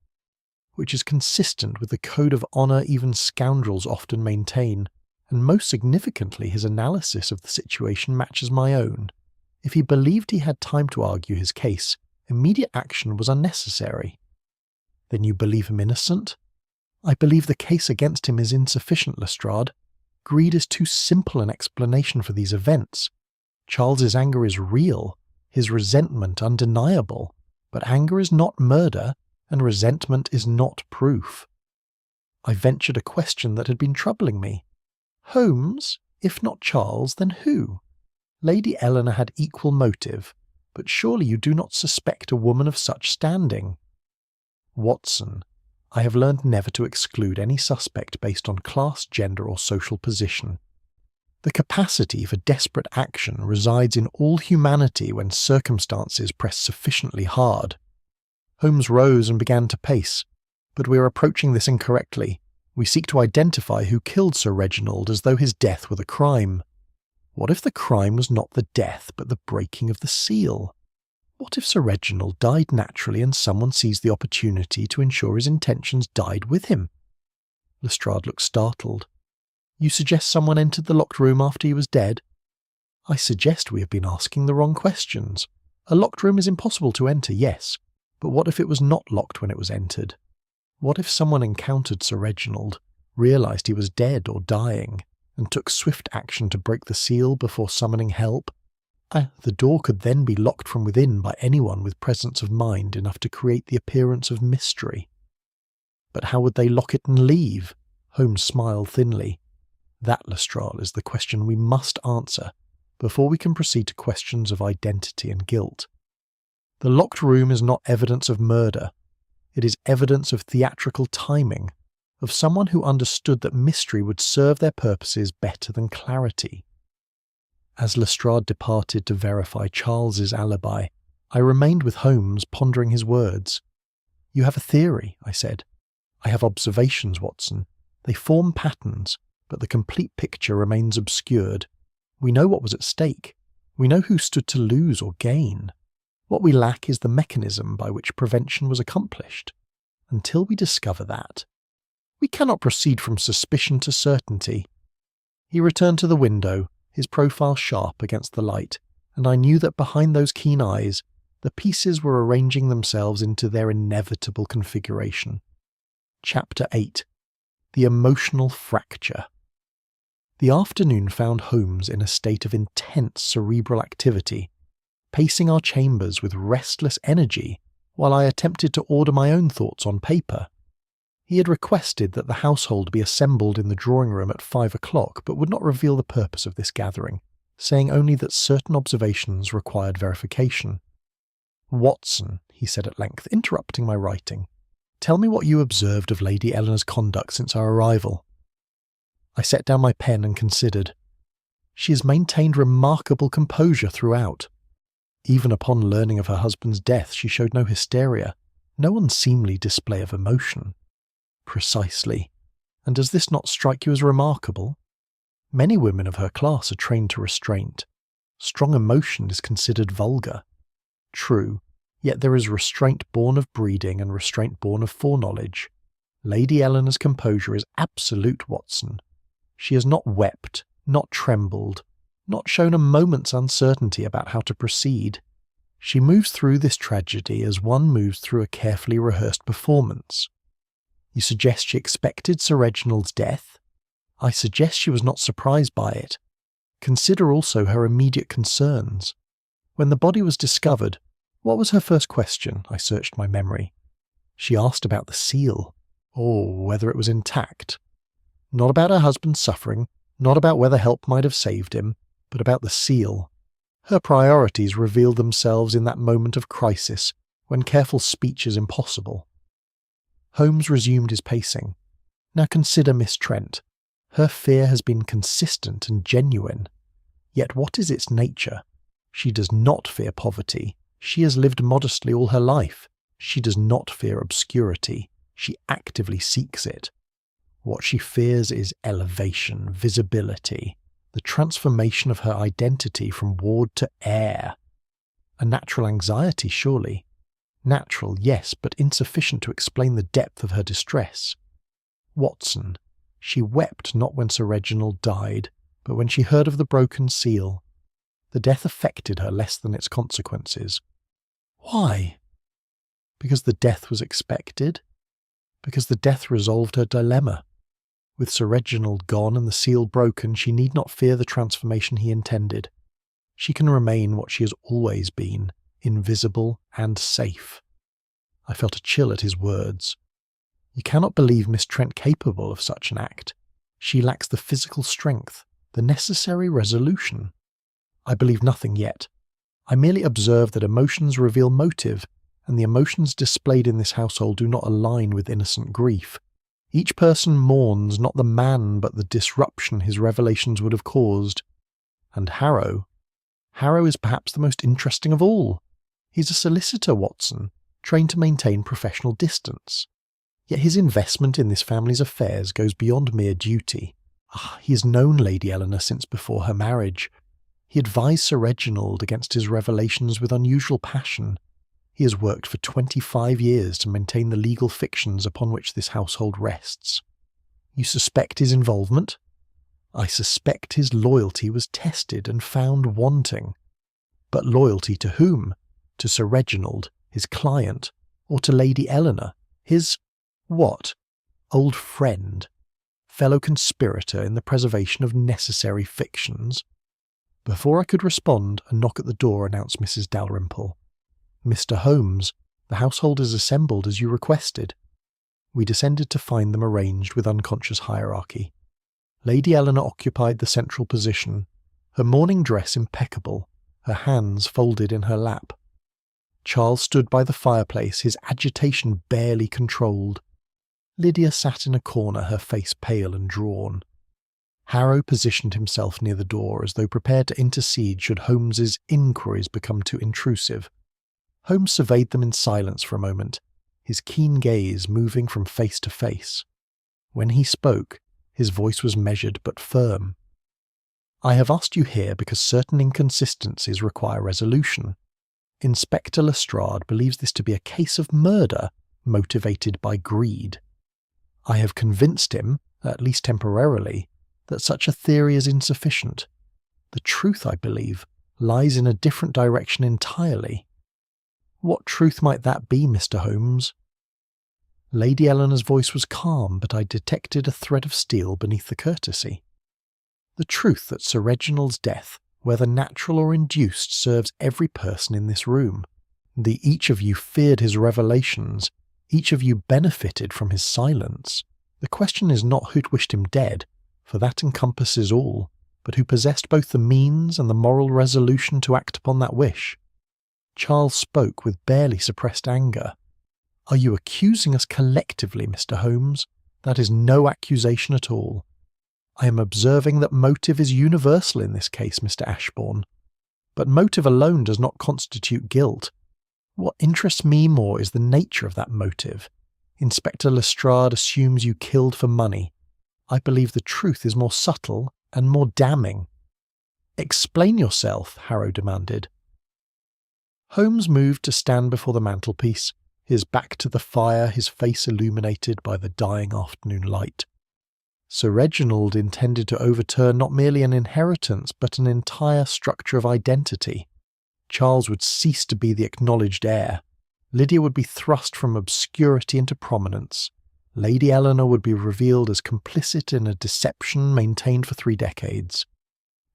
which is consistent with the code of honour even scoundrels often maintain, and most significantly his analysis of the situation matches my own. If he believed he had time to argue his case, immediate action was unnecessary. "Then you believe him innocent?" "I believe the case against him is insufficient, Lestrade. Greed is too simple an explanation for these events. Charles's anger is real, his resentment undeniable, but anger is not murder, and resentment is not proof." I ventured a question that had been troubling me. "Holmes, if not Charles, then who? Lady Eleanor had equal motive, but surely you do not suspect a woman of such standing." "Watson, I have learned never to exclude any suspect based on class, gender, or social position. The capacity for desperate action resides in all humanity when circumstances press sufficiently hard." Holmes rose and began to pace. "But we are approaching this incorrectly. We seek to identify who killed Sir Reginald as though his death were the crime. What if the crime was not the death but the breaking of the seal? What if Sir Reginald died naturally and someone seized the opportunity to ensure his intentions died with him?" Lestrade looked startled. "You suggest someone entered the locked room after he was dead?" "I suggest we have been asking the wrong questions. A locked room is impossible to enter, yes, but what if it was not locked when it was entered? What if someone encountered Sir Reginald, realised he was dead or dying, and took swift action to break the seal before summoning help? The door could then be locked from within by anyone with presence of mind enough to create the appearance of mystery." "But how would they lock it and leave?" Holmes smiled thinly. "That, Lestrade, is the question we must answer before we can proceed to questions of identity and guilt. The locked room is not evidence of murder. It is evidence of theatrical timing, of someone who understood that mystery would serve their purposes better than clarity." As Lestrade departed to verify Charles's alibi, I remained with Holmes, pondering his words. "You have a theory," I said. "I have observations, Watson. They form patterns, but the complete picture remains obscured. We know what was at stake. We know who stood to lose or gain. What we lack is the mechanism by which prevention was accomplished. Until we discover that, we cannot proceed from suspicion to certainty." He returned to the window, his profile sharp against the light, and I knew that behind those keen eyes, the pieces were arranging themselves into their inevitable configuration. Chapter 8. The Emotional Fracture. The afternoon found Holmes in a state of intense cerebral activity, pacing our chambers with restless energy while I attempted to order my own thoughts on paper. He had requested that the household be assembled in the drawing room at 5 o'clock, but would not reveal the purpose of this gathering, saying only that certain observations required verification. "Watson," he said at length, interrupting my writing, "tell me what you observed of Lady Eleanor's conduct since our arrival." I set down my pen and considered. "She has maintained remarkable composure throughout. Even upon learning of her husband's death, she showed no hysteria, no unseemly display of emotion." "Precisely. And does this not strike you as remarkable? Many women of her class are trained to restraint. Strong emotion is considered vulgar. True, yet there is restraint born of breeding and restraint born of foreknowledge. Lady Eleanor's composure is absolute, Watson. She has not wept, not trembled, not shown a moment's uncertainty about how to proceed. She moves through this tragedy as one moves through a carefully rehearsed performance. You suggest she expected Sir Reginald's death? I suggest she was not surprised by it. Consider also her immediate concerns. When the body was discovered, what was her first question? I searched my memory. She asked about the seal, or whether it was intact. Not about her husband's suffering, not about whether help might have saved him. But about the seal, her priorities revealed themselves in that moment of crisis when careful speech is impossible. Holmes resumed his pacing. Now consider Miss Trent. Her fear has been consistent and genuine. Yet what is its nature? She does not fear poverty. She has lived modestly all her life. She does not fear obscurity. She actively seeks it. What she fears is elevation, visibility, the transformation of her identity from ward to heir. A natural anxiety, surely. Natural, yes, but insufficient to explain the depth of her distress. Watson. She wept not when Sir Reginald died, but when she heard of the broken seal. The death affected her less than its consequences. Why? Because the death was expected? Because the death resolved her dilemma. With Sir Reginald gone and the seal broken, she need not fear the transformation he intended. She can remain what she has always been, invisible and safe. I felt a chill at his words. You cannot believe Miss Trent capable of such an act. She lacks the physical strength, the necessary resolution. I believe nothing yet. I merely observe that emotions reveal motive, and the emotions displayed in this household do not align with innocent grief. Each person mourns not the man but the disruption his revelations would have caused. And Harrow is perhaps the most interesting of all. He's a solicitor, Watson, trained to maintain professional distance. Yet his investment in this family's affairs goes beyond mere duty. He has known Lady Eleanor since before her marriage. He advised Sir Reginald against his revelations with unusual passion. He has worked for 25 years to maintain the legal fictions upon which this household rests. You suspect his involvement? I suspect his loyalty was tested and found wanting. But loyalty to whom? To Sir Reginald, his client, or to Lady Eleanor, his, what? Old friend? Fellow conspirator in the preservation of necessary fictions? Before I could respond, a knock at the door announced Mrs. Dalrymple. Mr. Holmes, the household is assembled as you requested. We descended to find them arranged with unconscious hierarchy. Lady Eleanor occupied the central position, her morning dress impeccable, her hands folded in her lap. Charles stood by the fireplace, his agitation barely controlled. Lydia sat in a corner, her face pale and drawn. Harrow positioned himself near the door as though prepared to intercede should Holmes's inquiries become too intrusive. Holmes surveyed them in silence for a moment, his keen gaze moving from face to face. When he spoke, his voice was measured but firm. I have asked you here because certain inconsistencies require resolution. Inspector Lestrade believes this to be a case of murder motivated by greed. I have convinced him, at least temporarily, that such a theory is insufficient. The truth, I believe, lies in a different direction entirely. What truth might that be, Mr. Holmes? Lady Eleanor's voice was calm, but I detected a thread of steel beneath the courtesy. The truth that Sir Reginald's death, whether natural or induced, serves every person in this room. Each of you feared his revelations. Each of you benefited from his silence. The question is not who wished him dead, for that encompasses all, but who possessed both the means and the moral resolution to act upon that wish. Charles spoke with barely suppressed anger. Are you accusing us collectively, Mr. Holmes? That is no accusation at all. I am observing that motive is universal in this case, Mr. Ashbourne. But motive alone does not constitute guilt. What interests me more is the nature of that motive. Inspector Lestrade assumes you killed for money. I believe the truth is more subtle and more damning. Explain yourself, Harrow demanded. Holmes moved to stand before the mantelpiece, his back to the fire, his face illuminated by the dying afternoon light. Sir Reginald intended to overturn not merely an inheritance, but an entire structure of identity. Charles would cease to be the acknowledged heir. Lydia would be thrust from obscurity into prominence. Lady Eleanor would be revealed as complicit in a deception maintained for 3 decades.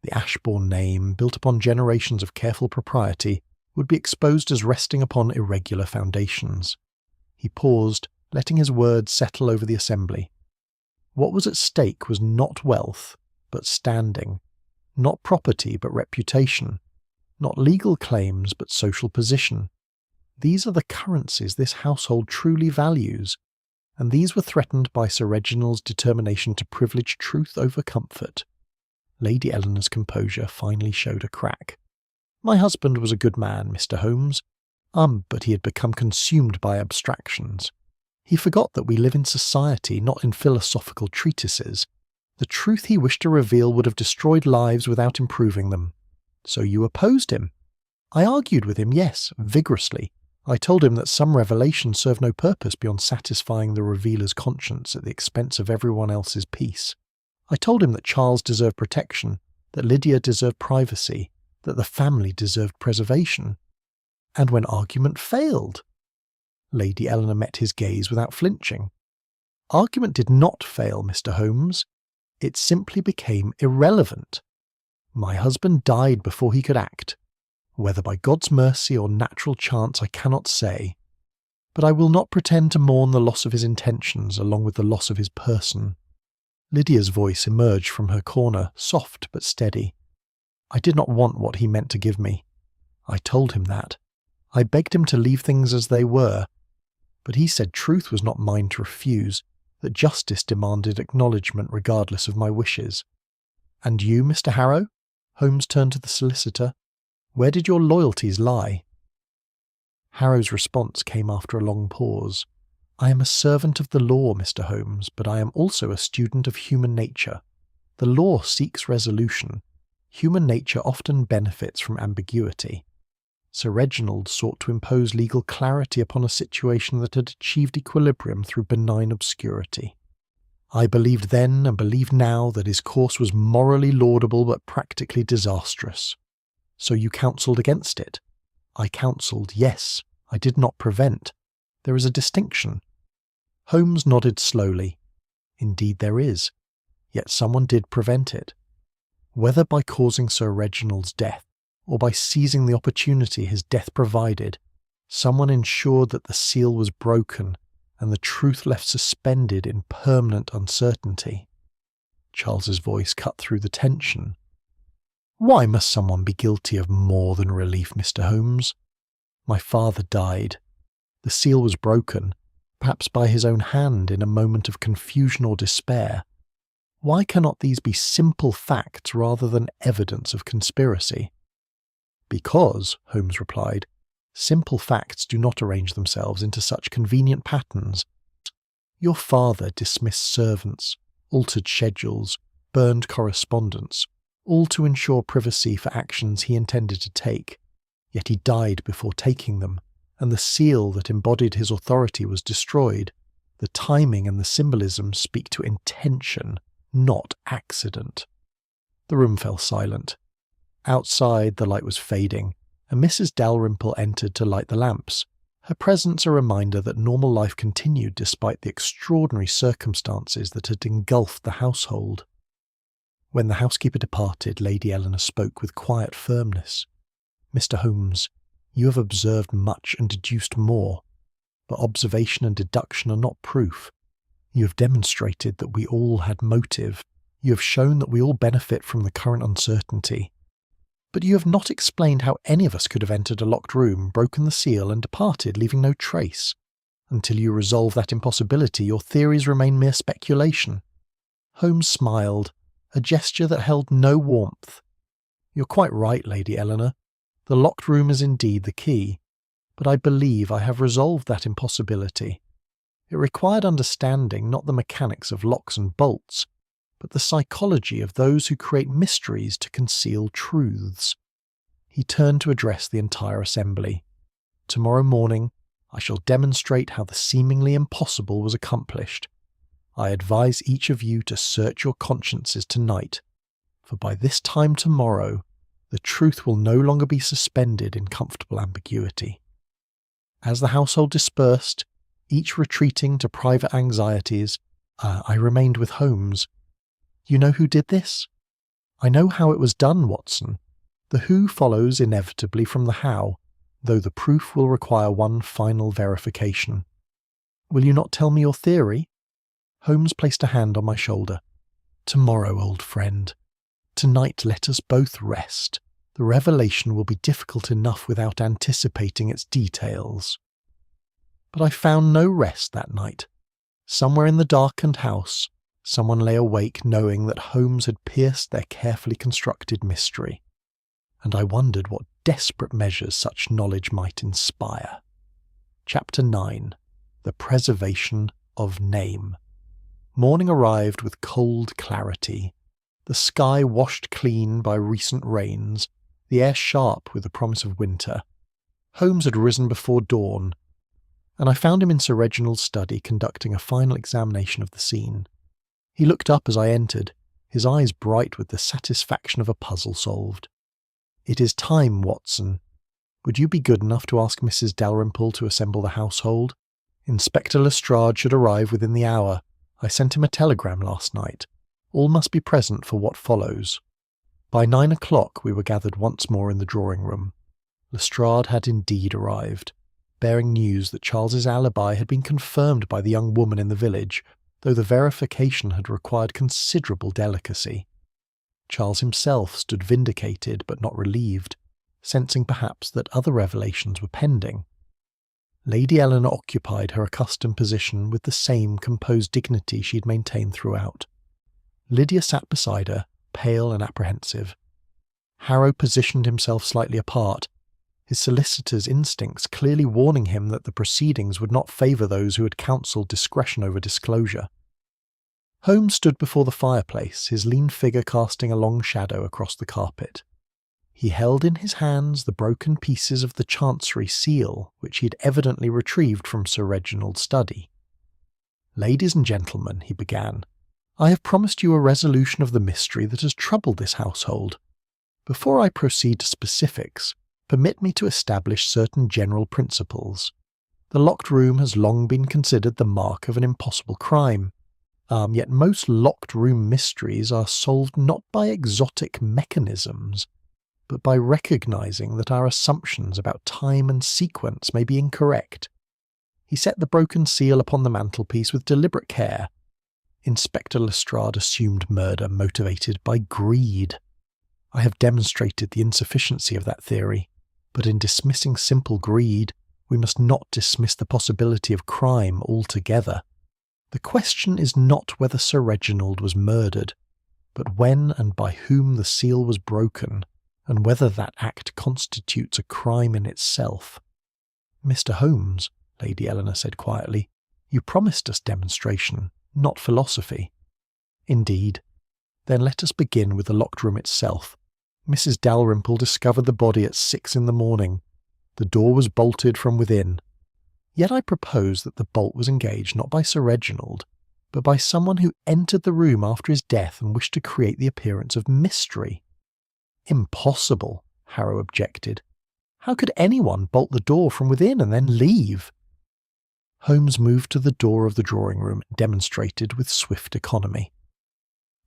The Ashbourne name, built upon generations of careful propriety, would be exposed as resting upon irregular foundations. He paused, letting his words settle over the assembly. What was at stake was not wealth, but standing. Not property but reputation. Not legal claims but social position. These are the currencies this household truly values, and these were threatened by Sir Reginald's determination to privilege truth over comfort. Lady Eleanor's composure finally showed a crack. My husband was a good man, Mr. Holmes. But he had become consumed by abstractions. He forgot that we live in society, not in philosophical treatises. The truth he wished to reveal would have destroyed lives without improving them. So you opposed him. I argued with him, yes, vigorously. I told him that some revelations serve no purpose beyond satisfying the revealer's conscience at the expense of everyone else's peace. I told him that Charles deserved protection, that Lydia deserved privacy, that the family deserved preservation. And when argument failed, Lady Eleanor met his gaze without flinching. Argument did not fail, Mr. Holmes. It simply became irrelevant. My husband died before he could act. Whether by God's mercy or natural chance I cannot say, but I will not pretend to mourn the loss of his intentions along with the loss of his person. Lydia's voice emerged from her corner, soft but steady. I did not want what he meant to give me. I told him that. I begged him to leave things as they were, but he said truth was not mine to refuse, that justice demanded acknowledgement regardless of my wishes. And you, Mr. Harrow? Holmes turned to the solicitor. Where did your loyalties lie? Harrow's response came after a long pause. I am a servant of the law, Mr. Holmes, but I am also a student of human nature. The law seeks resolution. Human nature often benefits from ambiguity. Sir Reginald sought to impose legal clarity upon a situation that had achieved equilibrium through benign obscurity. I believed then and believe now that his course was morally laudable but practically disastrous. So you counselled against it? I counselled, yes. I did not prevent. There is a distinction. Holmes nodded slowly. Indeed there is. Yet someone did prevent it. Whether by causing Sir Reginald's death, or by seizing the opportunity his death provided, someone ensured that the seal was broken and the truth left suspended in permanent uncertainty. Charles's voice cut through the tension. Why must someone be guilty of more than relief, Mr. Holmes? My father died. The seal was broken, perhaps by his own hand in a moment of confusion or despair. Why cannot these be simple facts rather than evidence of conspiracy? Because, Holmes replied, simple facts do not arrange themselves into such convenient patterns. Your father dismissed servants, altered schedules, burned correspondence, all to ensure privacy for actions he intended to take. Yet he died before taking them, and the seal that embodied his authority was destroyed. The timing and the symbolism speak to intention, not accident. The room fell silent. Outside, the light was fading, and Mrs. Dalrymple entered to light the lamps, her presence a reminder that normal life continued despite the extraordinary circumstances that had engulfed the household. When the housekeeper departed, Lady Eleanor spoke with quiet firmness. Mr. Holmes, you have observed much and deduced more, but observation and deduction are not proof. You have demonstrated that we all had motive. You have shown that we all benefit from the current uncertainty. But you have not explained how any of us could have entered a locked room, broken the seal, and departed, leaving no trace. Until you resolve that impossibility, your theories remain mere speculation. Holmes smiled, a gesture that held no warmth. You're quite right, Lady Eleanor. The locked room is indeed the key, but I believe I have resolved that impossibility. It required understanding not the mechanics of locks and bolts, but the psychology of those who create mysteries to conceal truths. He turned to address the entire assembly. Tomorrow morning, I shall demonstrate how the seemingly impossible was accomplished. I advise each of you to search your consciences tonight, for by this time tomorrow, the truth will no longer be suspended in comfortable ambiguity. As the household dispersed, each retreating to private anxieties, I remained with Holmes. You know who did this? I know how it was done, Watson. The who follows inevitably from the how, though the proof will require one final verification. Will you not tell me your theory? Holmes placed a hand on my shoulder. Tomorrow, old friend. Tonight let us both rest. The revelation will be difficult enough without anticipating its details. But I found no rest that night. Somewhere in the darkened house, someone lay awake knowing that Holmes had pierced their carefully constructed mystery, and I wondered what desperate measures such knowledge might inspire. Chapter 9. The Preservation of Name. Morning arrived with cold clarity, the sky washed clean by recent rains, the air sharp with the promise of winter. Holmes had risen before dawn, and I found him in Sir Reginald's study conducting a final examination of the scene. He looked up as I entered, his eyes bright with the satisfaction of a puzzle solved. "It is time, Watson. Would you be good enough to ask Mrs. Dalrymple to assemble the household? Inspector Lestrade should arrive within the hour. I sent him a telegram last night. All must be present for what follows." By 9 o'clock we were gathered once more in the drawing-room. Lestrade had indeed arrived, bearing news that Charles's alibi had been confirmed by the young woman in the village, though the verification had required considerable delicacy. Charles himself stood vindicated but not relieved, sensing perhaps that other revelations were pending. Lady Eleanor occupied her accustomed position with the same composed dignity she had maintained throughout. Lydia sat beside her, pale and apprehensive. Harrow positioned himself slightly apart, his solicitor's instincts clearly warning him that the proceedings would not favour those who had counselled discretion over disclosure. Holmes stood before the fireplace, his lean figure casting a long shadow across the carpet. He held in his hands the broken pieces of the Chancery seal, which he had evidently retrieved from Sir Reginald's study. "Ladies and gentlemen," he began, "I have promised you a resolution of the mystery that has troubled this household. Before I proceed to specifics, permit me to establish certain general principles. The locked room has long been considered the mark of an impossible crime. Yet most locked room mysteries are solved not by exotic mechanisms, but by recognizing that our assumptions about time and sequence may be incorrect." He set the broken seal upon the mantelpiece with deliberate care. Inspector Lestrade assumed murder motivated by greed. I have demonstrated the insufficiency of that theory, but in dismissing simple greed, we must not dismiss the possibility of crime altogether. The question is not whether Sir Reginald was murdered, but when and by whom the seal was broken, and whether that act constitutes a crime in itself. "Mr. Holmes," Lady Eleanor said quietly, "you promised us demonstration, not philosophy." "Indeed. Then let us begin with the locked room itself. Mrs. Dalrymple discovered the body at 6 in the morning. The door was bolted from within. Yet I propose that the bolt was engaged not by Sir Reginald, but by someone who entered the room after his death and wished to create the appearance of mystery." "Impossible," Harrow objected. "How could anyone bolt the door from within and then leave?" Holmes moved to the door of the drawing-room and demonstrated with swift economy.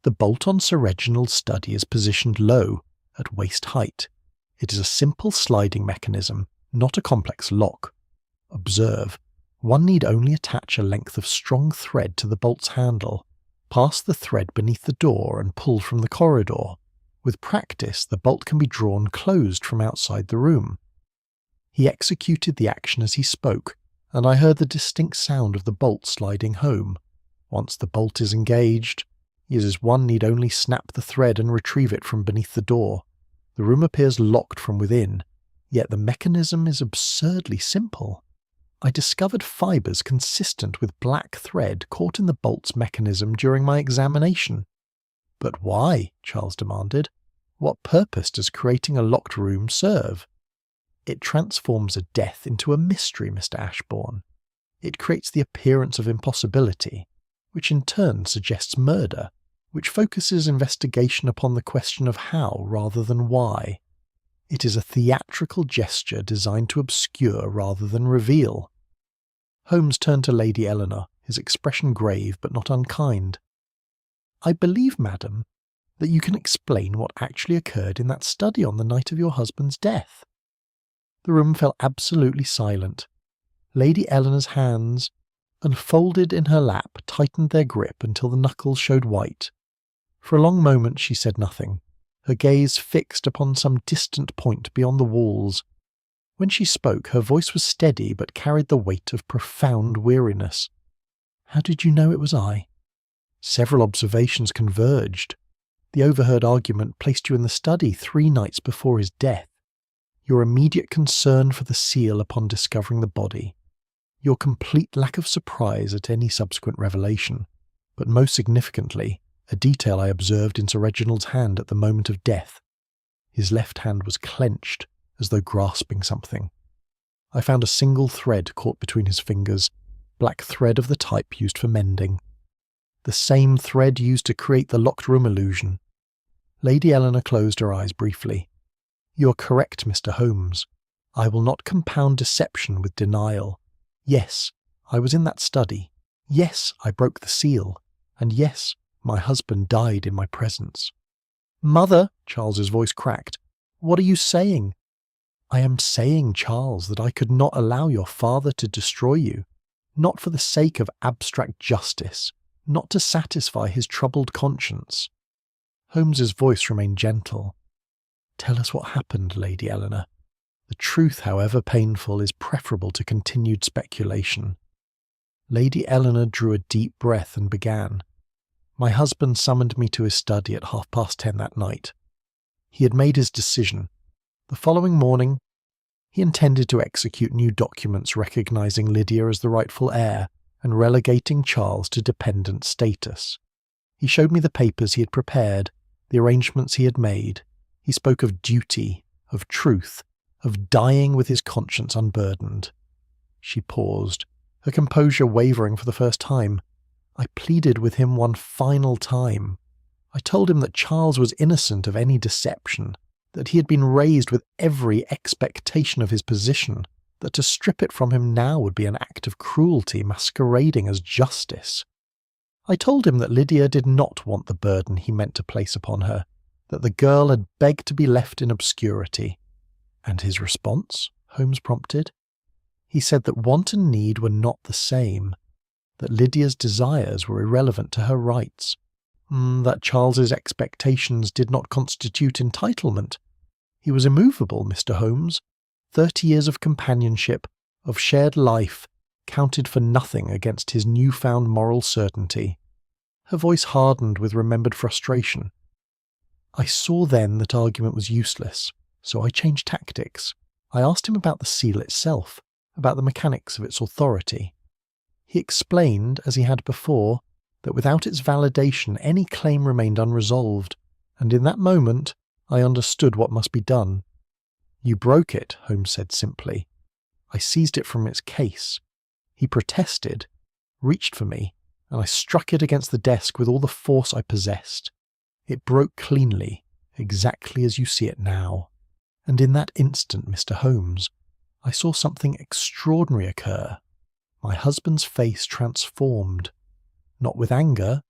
"The bolt on Sir Reginald's study is positioned low, at waist height. It is a simple sliding mechanism, not a complex lock. Observe, one need only attach a length of strong thread to the bolt's handle, pass the thread beneath the door and pull from the corridor. With practice, the bolt can be drawn closed from outside the room." He executed the action as he spoke, and I heard the distinct sound of the bolt sliding home. Once the bolt is engaged, one need only snap the thread and retrieve it from beneath the door. The room appears locked from within, yet the mechanism is absurdly simple. I discovered fibres consistent with black thread caught in the bolt's mechanism during my examination. "But why?" Charles demanded. "What purpose does creating a locked room serve?" "It transforms a death into a mystery, Mr. Ashbourne. It creates the appearance of impossibility, which in turn suggests murder, which focuses investigation upon the question of how rather than why. It is a theatrical gesture designed to obscure rather than reveal." Holmes turned to Lady Eleanor, his expression grave but not unkind. "I believe, madam, that you can explain what actually occurred in that study on the night of your husband's death." The room fell absolutely silent. Lady Eleanor's hands, unfolded in her lap, tightened their grip until the knuckles showed white. For a long moment she said nothing, her gaze fixed upon some distant point beyond the walls. When she spoke, her voice was steady but carried the weight of profound weariness. "How did you know it was I?" "Several observations converged. The overheard argument placed you in the study 3 nights before his death. Your immediate concern for the seal upon discovering the body. Your complete lack of surprise at any subsequent revelation. But most significantly, a detail I observed in Sir Reginald's hand at the moment of death. His left hand was clenched, as though grasping something. I found a single thread caught between his fingers, black thread of the type used for mending. The same thread used to create the locked room illusion." Lady Eleanor closed her eyes briefly. "You are correct, Mr. Holmes. I will not compound deception with denial. Yes, I was in that study. Yes, I broke the seal. And yes, my husband died in my presence." "Mother," Charles's voice cracked, "what are you saying?" "I am saying, Charles, that I could not allow your father to destroy you, not for the sake of abstract justice, not to satisfy his troubled conscience." Holmes's voice remained gentle. "Tell us what happened, Lady Eleanor. The truth, however painful, is preferable to continued speculation." Lady Eleanor drew a deep breath and began. "My husband summoned me to his study at 10:30 that night. He had made his decision. The following morning, he intended to execute new documents recognizing Lydia as the rightful heir and relegating Charles to dependent status. He showed me the papers he had prepared, the arrangements he had made. He spoke of duty, of truth, of dying with his conscience unburdened." She paused, her composure wavering for the first time. "I pleaded with him one final time. I told him that Charles was innocent of any deception, that he had been raised with every expectation of his position, that to strip it from him now would be an act of cruelty masquerading as justice. I told him that Lydia did not want the burden he meant to place upon her, that the girl had begged to be left in obscurity." "And his response?" Holmes prompted. "He said that want and need were not the same, that Lydia's desires were irrelevant to her rights, that Charles's expectations did not constitute entitlement. He was immovable, Mr. Holmes. 30 years of companionship, of shared life, counted for nothing against his newfound moral certainty." Her voice hardened with remembered frustration. "I saw then that argument was useless, so I changed tactics. I asked him about the seal itself, about the mechanics of its authority. He explained, as he had before, that without its validation any claim remained unresolved, and in that moment I understood what must be done." "You broke it," Holmes said simply. "I seized it from its case. He protested, reached for me, and I struck it against the desk with all the force I possessed. It broke cleanly, exactly as you see it now. And in that instant, Mr. Holmes, I saw something extraordinary occur. My husband's face transformed, not with anger,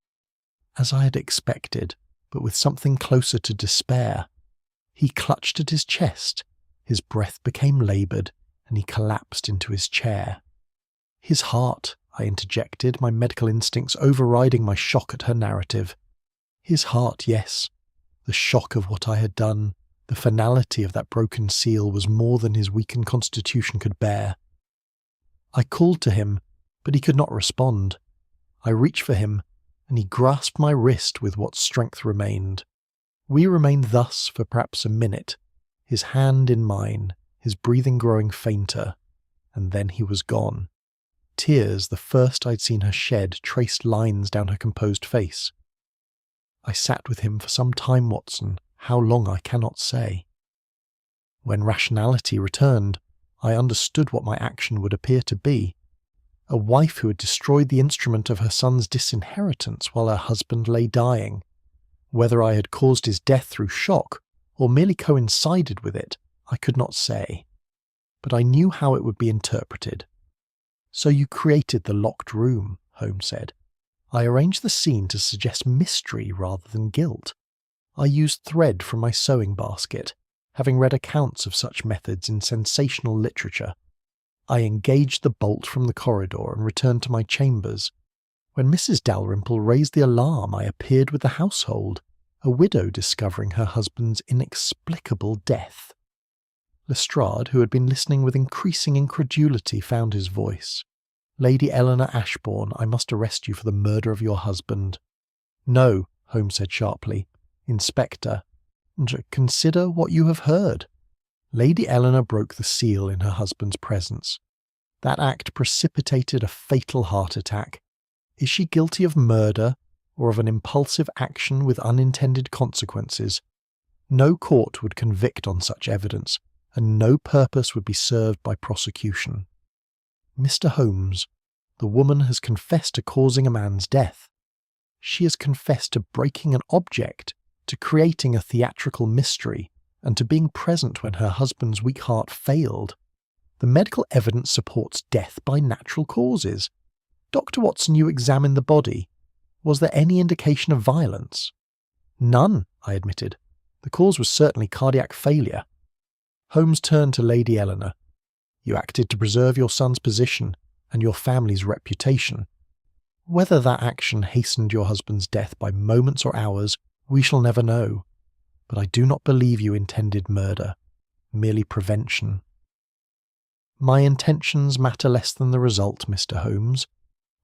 as I had expected, but with something closer to despair. He clutched at his chest, his breath became laboured, and he collapsed into his chair. His heart, I interjected, my medical instincts overriding my shock at her narrative. His heart, yes. The shock of what I had done, the finality of that broken seal was more than his weakened constitution could bear. I called to him, but he could not respond. I reached for him, and he grasped my wrist with what strength remained. We remained thus for perhaps a minute, his hand in mine, his breathing growing fainter, and then he was gone. Tears, the first I'd seen her shed, traced lines down her composed face. I sat with him for some time, Watson, how long I cannot say. When rationality returned, I understood what my action would appear to be. A wife who had destroyed the instrument of her son's disinheritance while her husband lay dying. Whether I had caused his death through shock, or merely coincided with it, I could not say. But I knew how it would be interpreted. "So you created the locked room," Holmes said. "I arranged the scene to suggest mystery rather than guilt. I used thread from my sewing basket, having read accounts of such methods in sensational literature. I engaged the bolt from the corridor and returned to my chambers. When Mrs. Dalrymple raised the alarm, I appeared with the household, a widow discovering her husband's inexplicable death. Lestrade, who had been listening with increasing incredulity, found his voice. "Lady Eleanor Ashbourne, I must arrest you for the murder of your husband." "No," Holmes said sharply. "Inspector, consider what you have heard." Lady Eleanor broke the seal in her husband's presence. That act precipitated a fatal heart attack. Is she guilty of murder or of an impulsive action with unintended consequences? No court would convict on such evidence, and no purpose would be served by prosecution. "Mr. Holmes, the woman has confessed to causing a man's death. She has confessed to breaking an object, to creating a theatrical mystery, and to being present when her husband's weak heart failed. The medical evidence supports death by natural causes. Dr. Watson, you examined the body. Was there any indication of violence?" "None," I admitted. "The cause was certainly cardiac failure." Holmes turned to Lady Eleanor. "You acted to preserve your son's position and your family's reputation. Whether that action hastened your husband's death by moments or hours, we shall never know. But I do not believe you intended murder, merely prevention." "My intentions matter less than the result, Mr. Holmes.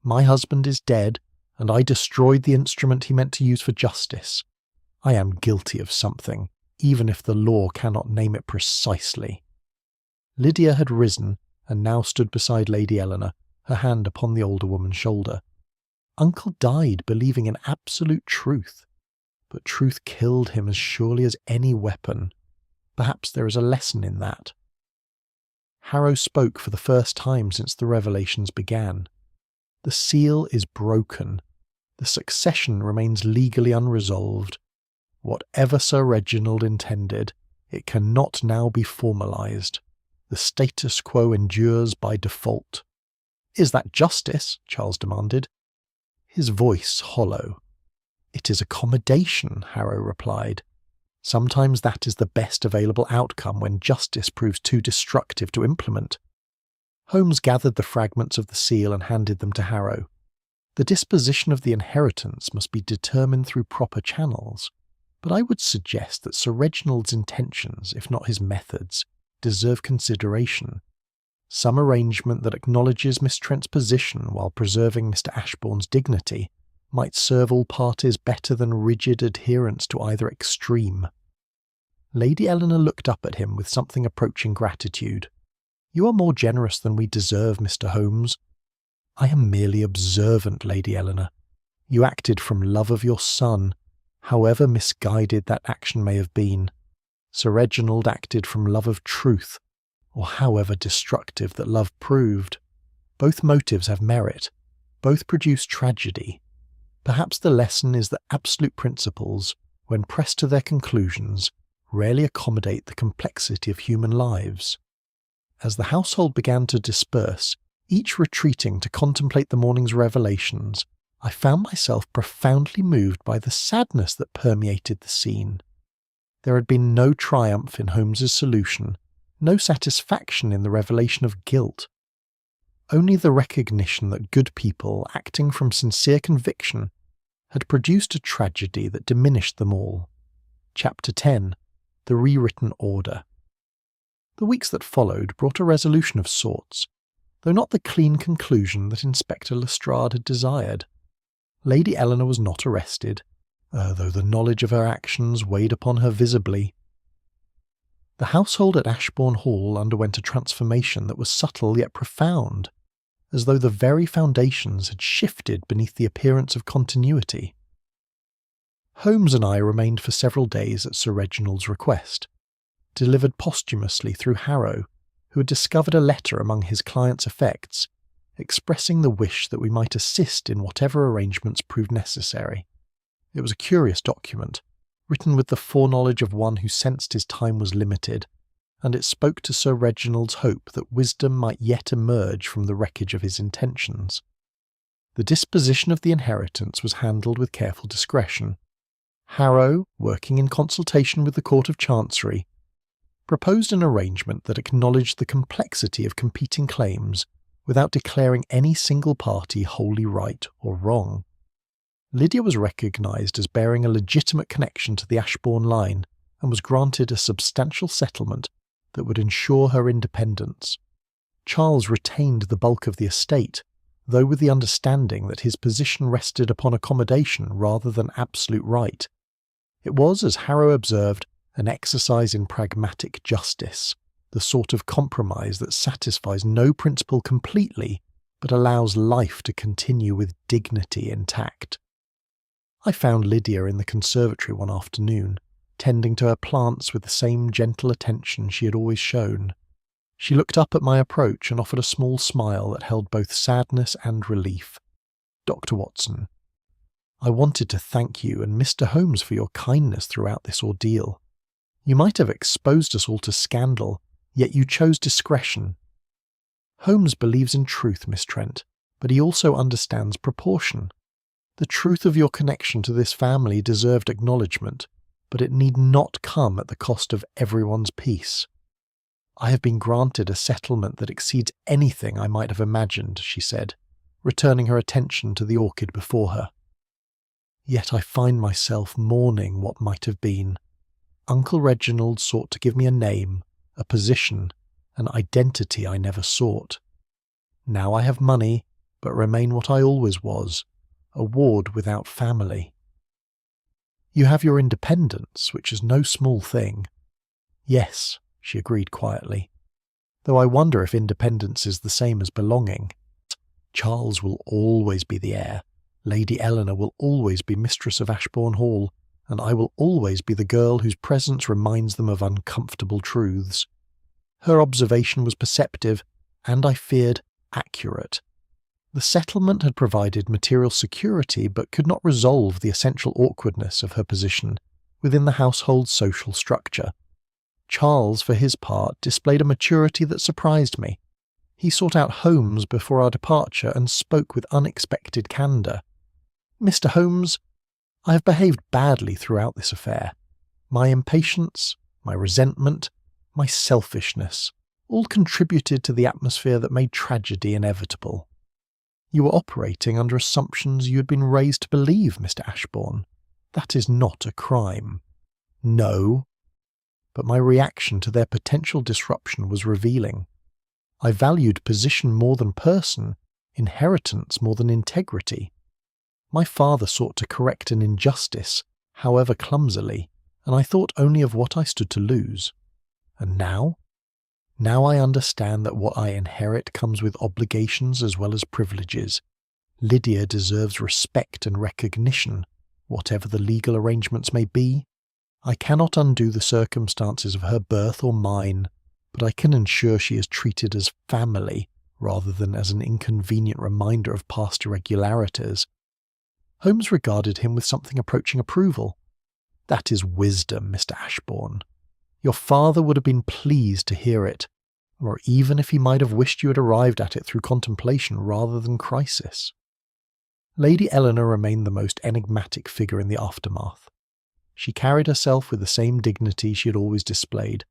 My husband is dead, and I destroyed the instrument he meant to use for justice. I am guilty of something, even if the law cannot name it precisely." Lydia had risen and now stood beside Lady Eleanor, her hand upon the older woman's shoulder. "Uncle died believing in absolute truth, but truth killed him as surely as any weapon. Perhaps there is a lesson in that." Harrow spoke for the first time since the revelations began. "The seal is broken. The succession remains legally unresolved. Whatever Sir Reginald intended, it cannot now be formalised. The status quo endures by default." "Is that justice?" Charles demanded. His voice hollow. "It is accommodation," Harrow replied. "Sometimes that is the best available outcome when justice proves too destructive to implement." Holmes gathered the fragments of the seal and handed them to Harrow. "The disposition of the inheritance must be determined through proper channels, but I would suggest that Sir Reginald's intentions, if not his methods, deserve consideration. Some arrangement that acknowledges Miss Trent's position while preserving Mr. Ashbourne's dignity might serve all parties better than rigid adherence to either extreme." Lady Eleanor looked up at him with something approaching gratitude. "You are more generous than we deserve, Mr. Holmes." "I am merely observant, Lady Eleanor. You acted from love of your son, however misguided that action may have been. Sir Reginald acted from love of truth, or however destructive that love proved. Both motives have merit. Both produce tragedy. Perhaps the lesson is that absolute principles, when pressed to their conclusions, rarely accommodate the complexity of human lives." As the household began to disperse, each retreating to contemplate the morning's revelations, I found myself profoundly moved by the sadness that permeated the scene. There had been no triumph in Holmes's solution, no satisfaction in the revelation of guilt. Only the recognition that good people, acting from sincere conviction, had produced a tragedy that diminished them all. Chapter 10. The Rewritten Order. The weeks that followed brought a resolution of sorts, though not the clean conclusion that Inspector Lestrade had desired. Lady Eleanor was not arrested, though the knowledge of her actions weighed upon her visibly. The household at Ashbourne Hall underwent a transformation that was subtle yet profound, as though the very foundations had shifted beneath the appearance of continuity. Holmes and I remained for several days at Sir Reginald's request, delivered posthumously through Harrow, who had discovered a letter among his client's effects, expressing the wish that we might assist in whatever arrangements proved necessary. It was a curious document, written with the foreknowledge of one who sensed his time was limited, and it spoke to Sir Reginald's hope that wisdom might yet emerge from the wreckage of his intentions. The disposition of the inheritance was handled with careful discretion. Harrow, working in consultation with the Court of Chancery, proposed an arrangement that acknowledged the complexity of competing claims without declaring any single party wholly right or wrong. Lydia was recognised as bearing a legitimate connection to the Ashbourne line and was granted a substantial settlement that would ensure her independence. Charles retained the bulk of the estate, though with the understanding that his position rested upon accommodation rather than absolute right. It was, as Harrow observed, an exercise in pragmatic justice, the sort of compromise that satisfies no principle completely, but allows life to continue with dignity intact. I found Lydia in the conservatory one afternoon, tending to her plants with the same gentle attention she had always shown. She looked up at my approach and offered a small smile that held both sadness and relief. "Dr. Watson, I wanted to thank you and Mr. Holmes for your kindness throughout this ordeal. You might have exposed us all to scandal, yet you chose discretion. Holmes believes in truth, Miss Trent, but he also understands proportion. The truth of your connection to this family deserved acknowledgement, but it need not come at the cost of everyone's peace. I have been granted a settlement that exceeds anything I might have imagined," she said, returning her attention to the orchid before her. "Yet I find myself mourning what might have been. Uncle Reginald sought to give me a name, a position, an identity I never sought. Now I have money, but remain what I always was, a ward without family." "You have your independence, which is no small thing." "Yes," she agreed quietly, "though I wonder if independence is the same as belonging. Charles will always be the heir, Lady Eleanor will always be mistress of Ashbourne Hall, and I will always be the girl whose presence reminds them of uncomfortable truths." Her observation was perceptive, and I feared accurate. The settlement had provided material security but could not resolve the essential awkwardness of her position within the household's social structure. Charles, for his part, displayed a maturity that surprised me. He sought out Holmes before our departure and spoke with unexpected candour. "Mr. Holmes, I have behaved badly throughout this affair. My impatience, my resentment, my selfishness, all contributed to the atmosphere that made tragedy inevitable. You were operating under assumptions you had been raised to believe, Mr. Ashbourne. That is not a crime." "No." But my reaction to their potential disruption was revealing. I valued position more than person, inheritance more than integrity. My father sought to correct an injustice, however clumsily, and I thought only of what I stood to lose. And now? Now I understand that what I inherit comes with obligations as well as privileges. Lydia deserves respect and recognition, whatever the legal arrangements may be. I cannot undo the circumstances of her birth or mine, but I can ensure she is treated as family rather than as an inconvenient reminder of past irregularities." Holmes regarded him with something approaching approval. "That is wisdom, Mr. Ashbourne. Your father would have been pleased to hear it, or even if he might have wished you had arrived at it through contemplation rather than crisis." Lady Eleanor remained the most enigmatic figure in the aftermath. She carried herself with the same dignity she had always displayed,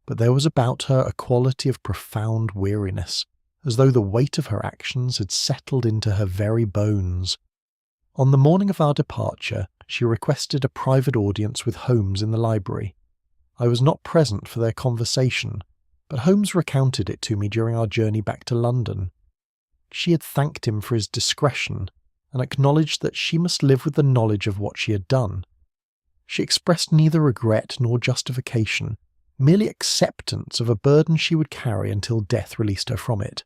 but there was about her a quality of profound weariness, as though the weight of her actions had settled into her very bones. On the morning of our departure, she requested a private audience with Holmes in the library. I was not present for their conversation, but Holmes recounted it to me during our journey back to London. She had thanked him for his discretion, and acknowledged that she must live with the knowledge of what she had done. She expressed neither regret nor justification, merely acceptance of a burden she would carry until death released her from it.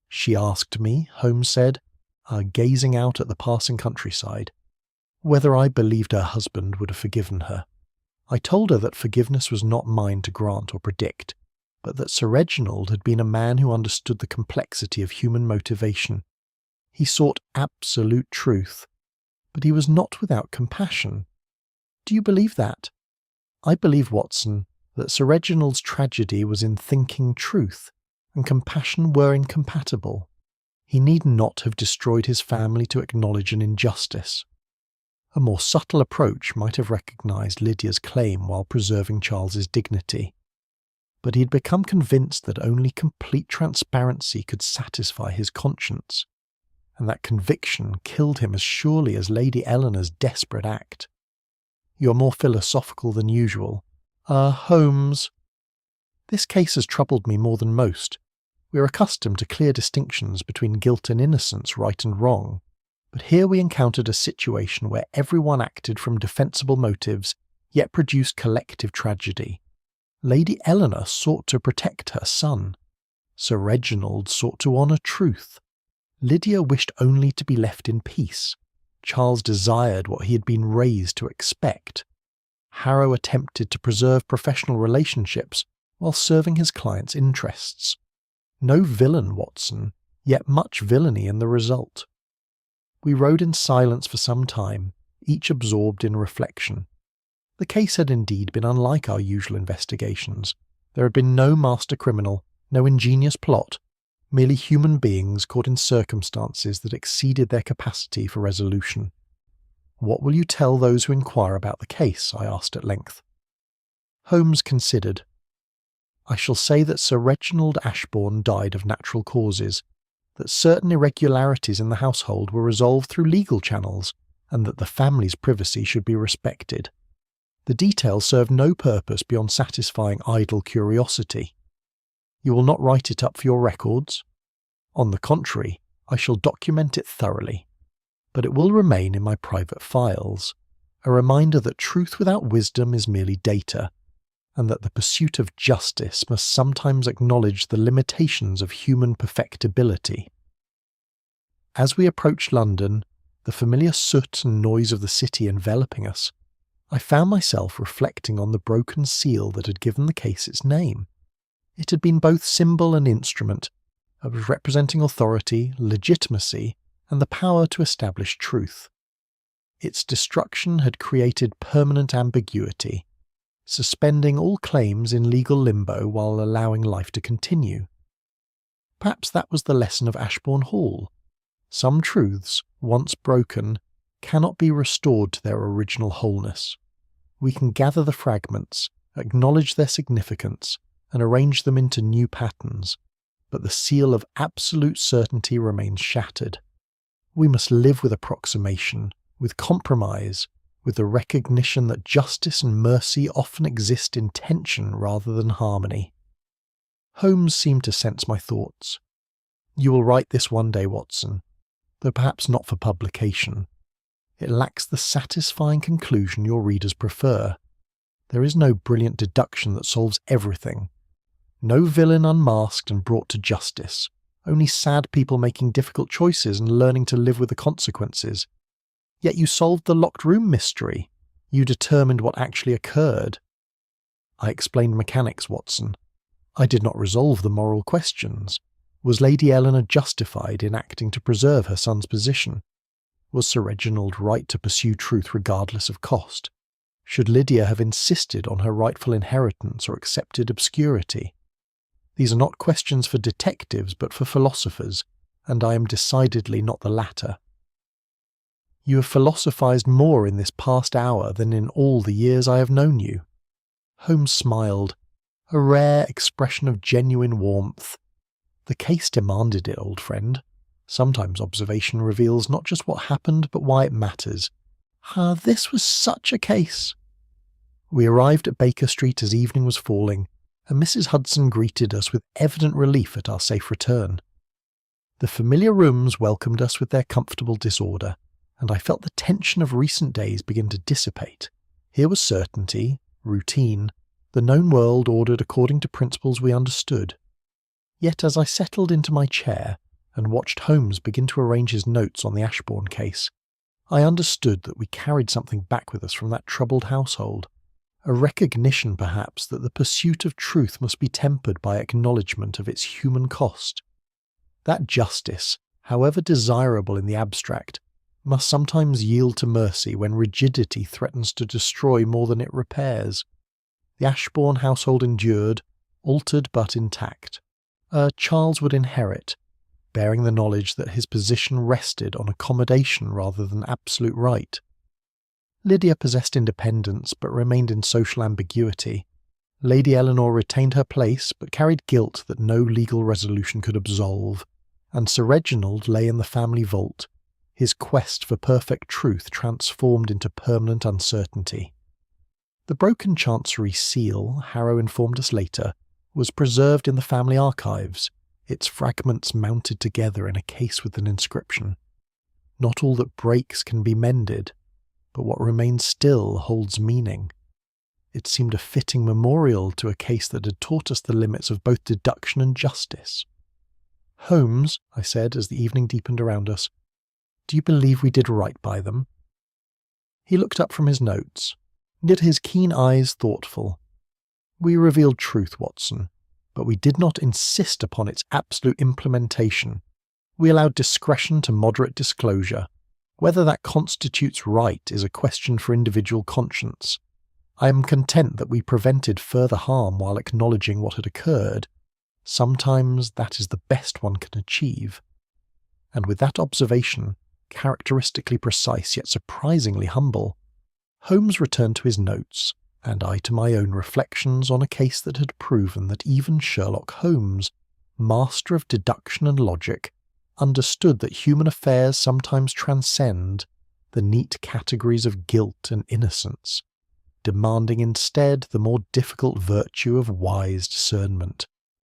"She asked me," Holmes said, gazing out at the passing countryside, "whether I believed her husband would have forgiven her. I told her that forgiveness was not mine to grant or predict, but that Sir Reginald had been a man who understood the complexity of human motivation. He sought absolute truth, but he was not without compassion. Do you believe that? I believe, Watson, that Sir Reginald's tragedy was in thinking truth, and compassion were incompatible. He need not have destroyed his family to acknowledge an injustice." A more subtle approach might have recognised Lydia's claim while preserving Charles's dignity. But he had become convinced that only complete transparency could satisfy his conscience, and that conviction killed him as surely as Lady Eleanor's desperate act. "You're more philosophical than usual. Holmes." "This case has troubled me more than most. We are accustomed to clear distinctions between guilt and innocence, right and wrong. But here we encountered a situation where everyone acted from defensible motives, yet produced collective tragedy. Lady Eleanor sought to protect her son. Sir Reginald sought to honour truth. Lydia wished only to be left in peace. Charles desired what he had been raised to expect. Harrow attempted to preserve professional relationships while serving his client's interests. No villain, Watson, yet much villainy in the result." We rode in silence for some time, each absorbed in reflection. The case had indeed been unlike our usual investigations. There had been no master criminal, no ingenious plot, merely human beings caught in circumstances that exceeded their capacity for resolution. "What will you tell those who inquire about the case?" I asked at length. Holmes considered. "I shall say that Sir Reginald Ashbourne died of natural causes, that certain irregularities in the household were resolved through legal channels, and that the family's privacy should be respected. The details serve no purpose beyond satisfying idle curiosity. You will not write it up for your records? On the contrary, I shall document it thoroughly. But it will remain in my private files, a reminder that truth without wisdom is merely data, and that the pursuit of justice must sometimes acknowledge the limitations of human perfectibility." As we approached London, the familiar soot and noise of the city enveloping us, I found myself reflecting on the broken seal that had given the case its name. It had been both symbol and instrument, of representing authority, legitimacy, and the power to establish truth. Its destruction had created permanent ambiguity, suspending all claims in legal limbo while allowing life to continue. Perhaps that was the lesson of Ashbourne Hall. Some truths, once broken, cannot be restored to their original wholeness. We can gather the fragments, acknowledge their significance, and arrange them into new patterns, but the seal of absolute certainty remains shattered. We must live with approximation, with compromise, with the recognition that justice and mercy often exist in tension rather than harmony. Holmes seemed to sense my thoughts. "You will write this one day, Watson, though perhaps not for publication. It lacks the satisfying conclusion your readers prefer. There is no brilliant deduction that solves everything. No villain unmasked and brought to justice. Only sad people making difficult choices and learning to live with the consequences. Yet you solved the locked room mystery. You determined what actually occurred." "I explained mechanics, Watson. I did not resolve the moral questions. Was Lady Eleanor justified in acting to preserve her son's position? Was Sir Reginald right to pursue truth regardless of cost? Should Lydia have insisted on her rightful inheritance or accepted obscurity? These are not questions for detectives but for philosophers, and I am decidedly not the latter." "You have philosophized more in this past hour than in all the years I have known you." Holmes smiled, a rare expression of genuine warmth. "The case demanded it, old friend. Sometimes observation reveals not just what happened, but why it matters. This was such a case." We arrived at Baker Street as evening was falling, and Mrs. Hudson greeted us with evident relief at our safe return. The familiar rooms welcomed us with their comfortable disorder, and I felt the tension of recent days begin to dissipate. Here was certainty, routine, the known world ordered according to principles we understood. Yet as I settled into my chair and watched Holmes begin to arrange his notes on the Ashbourne case, I understood that we carried something back with us from that troubled household, a recognition perhaps that the pursuit of truth must be tempered by acknowledgement of its human cost. That justice, however desirable in the abstract, must sometimes yield to mercy when rigidity threatens to destroy more than it repairs. The Ashbourne household endured, altered but intact. Charles would inherit, bearing the knowledge that his position rested on accommodation rather than absolute right. Lydia possessed independence but remained in social ambiguity. Lady Eleanor retained her place but carried guilt that no legal resolution could absolve, and Sir Reginald lay in the family vault, his quest for perfect truth transformed into permanent uncertainty. The broken Chancery seal, Harrow informed us later, was preserved in the family archives, its fragments mounted together in a case with an inscription. Not all that breaks can be mended, but what remains still holds meaning. It seemed a fitting memorial to a case that had taught us the limits of both deduction and justice. "Holmes," I said as the evening deepened around us, "do you believe we did right by them?" He looked up from his notes, knit his keen eyes thoughtful. "We revealed truth, Watson, but we did not insist upon its absolute implementation. We allowed discretion to moderate disclosure. Whether that constitutes right is a question for individual conscience. I am content that we prevented further harm while acknowledging what had occurred. Sometimes that is the best one can achieve." And with that observation, characteristically precise yet surprisingly humble, Holmes returned to his notes, and I to my own reflections on a case that had proven that even Sherlock Holmes, master of deduction and logic, understood that human affairs sometimes transcend the neat categories of guilt and innocence, demanding instead the more difficult virtue of wise discernment.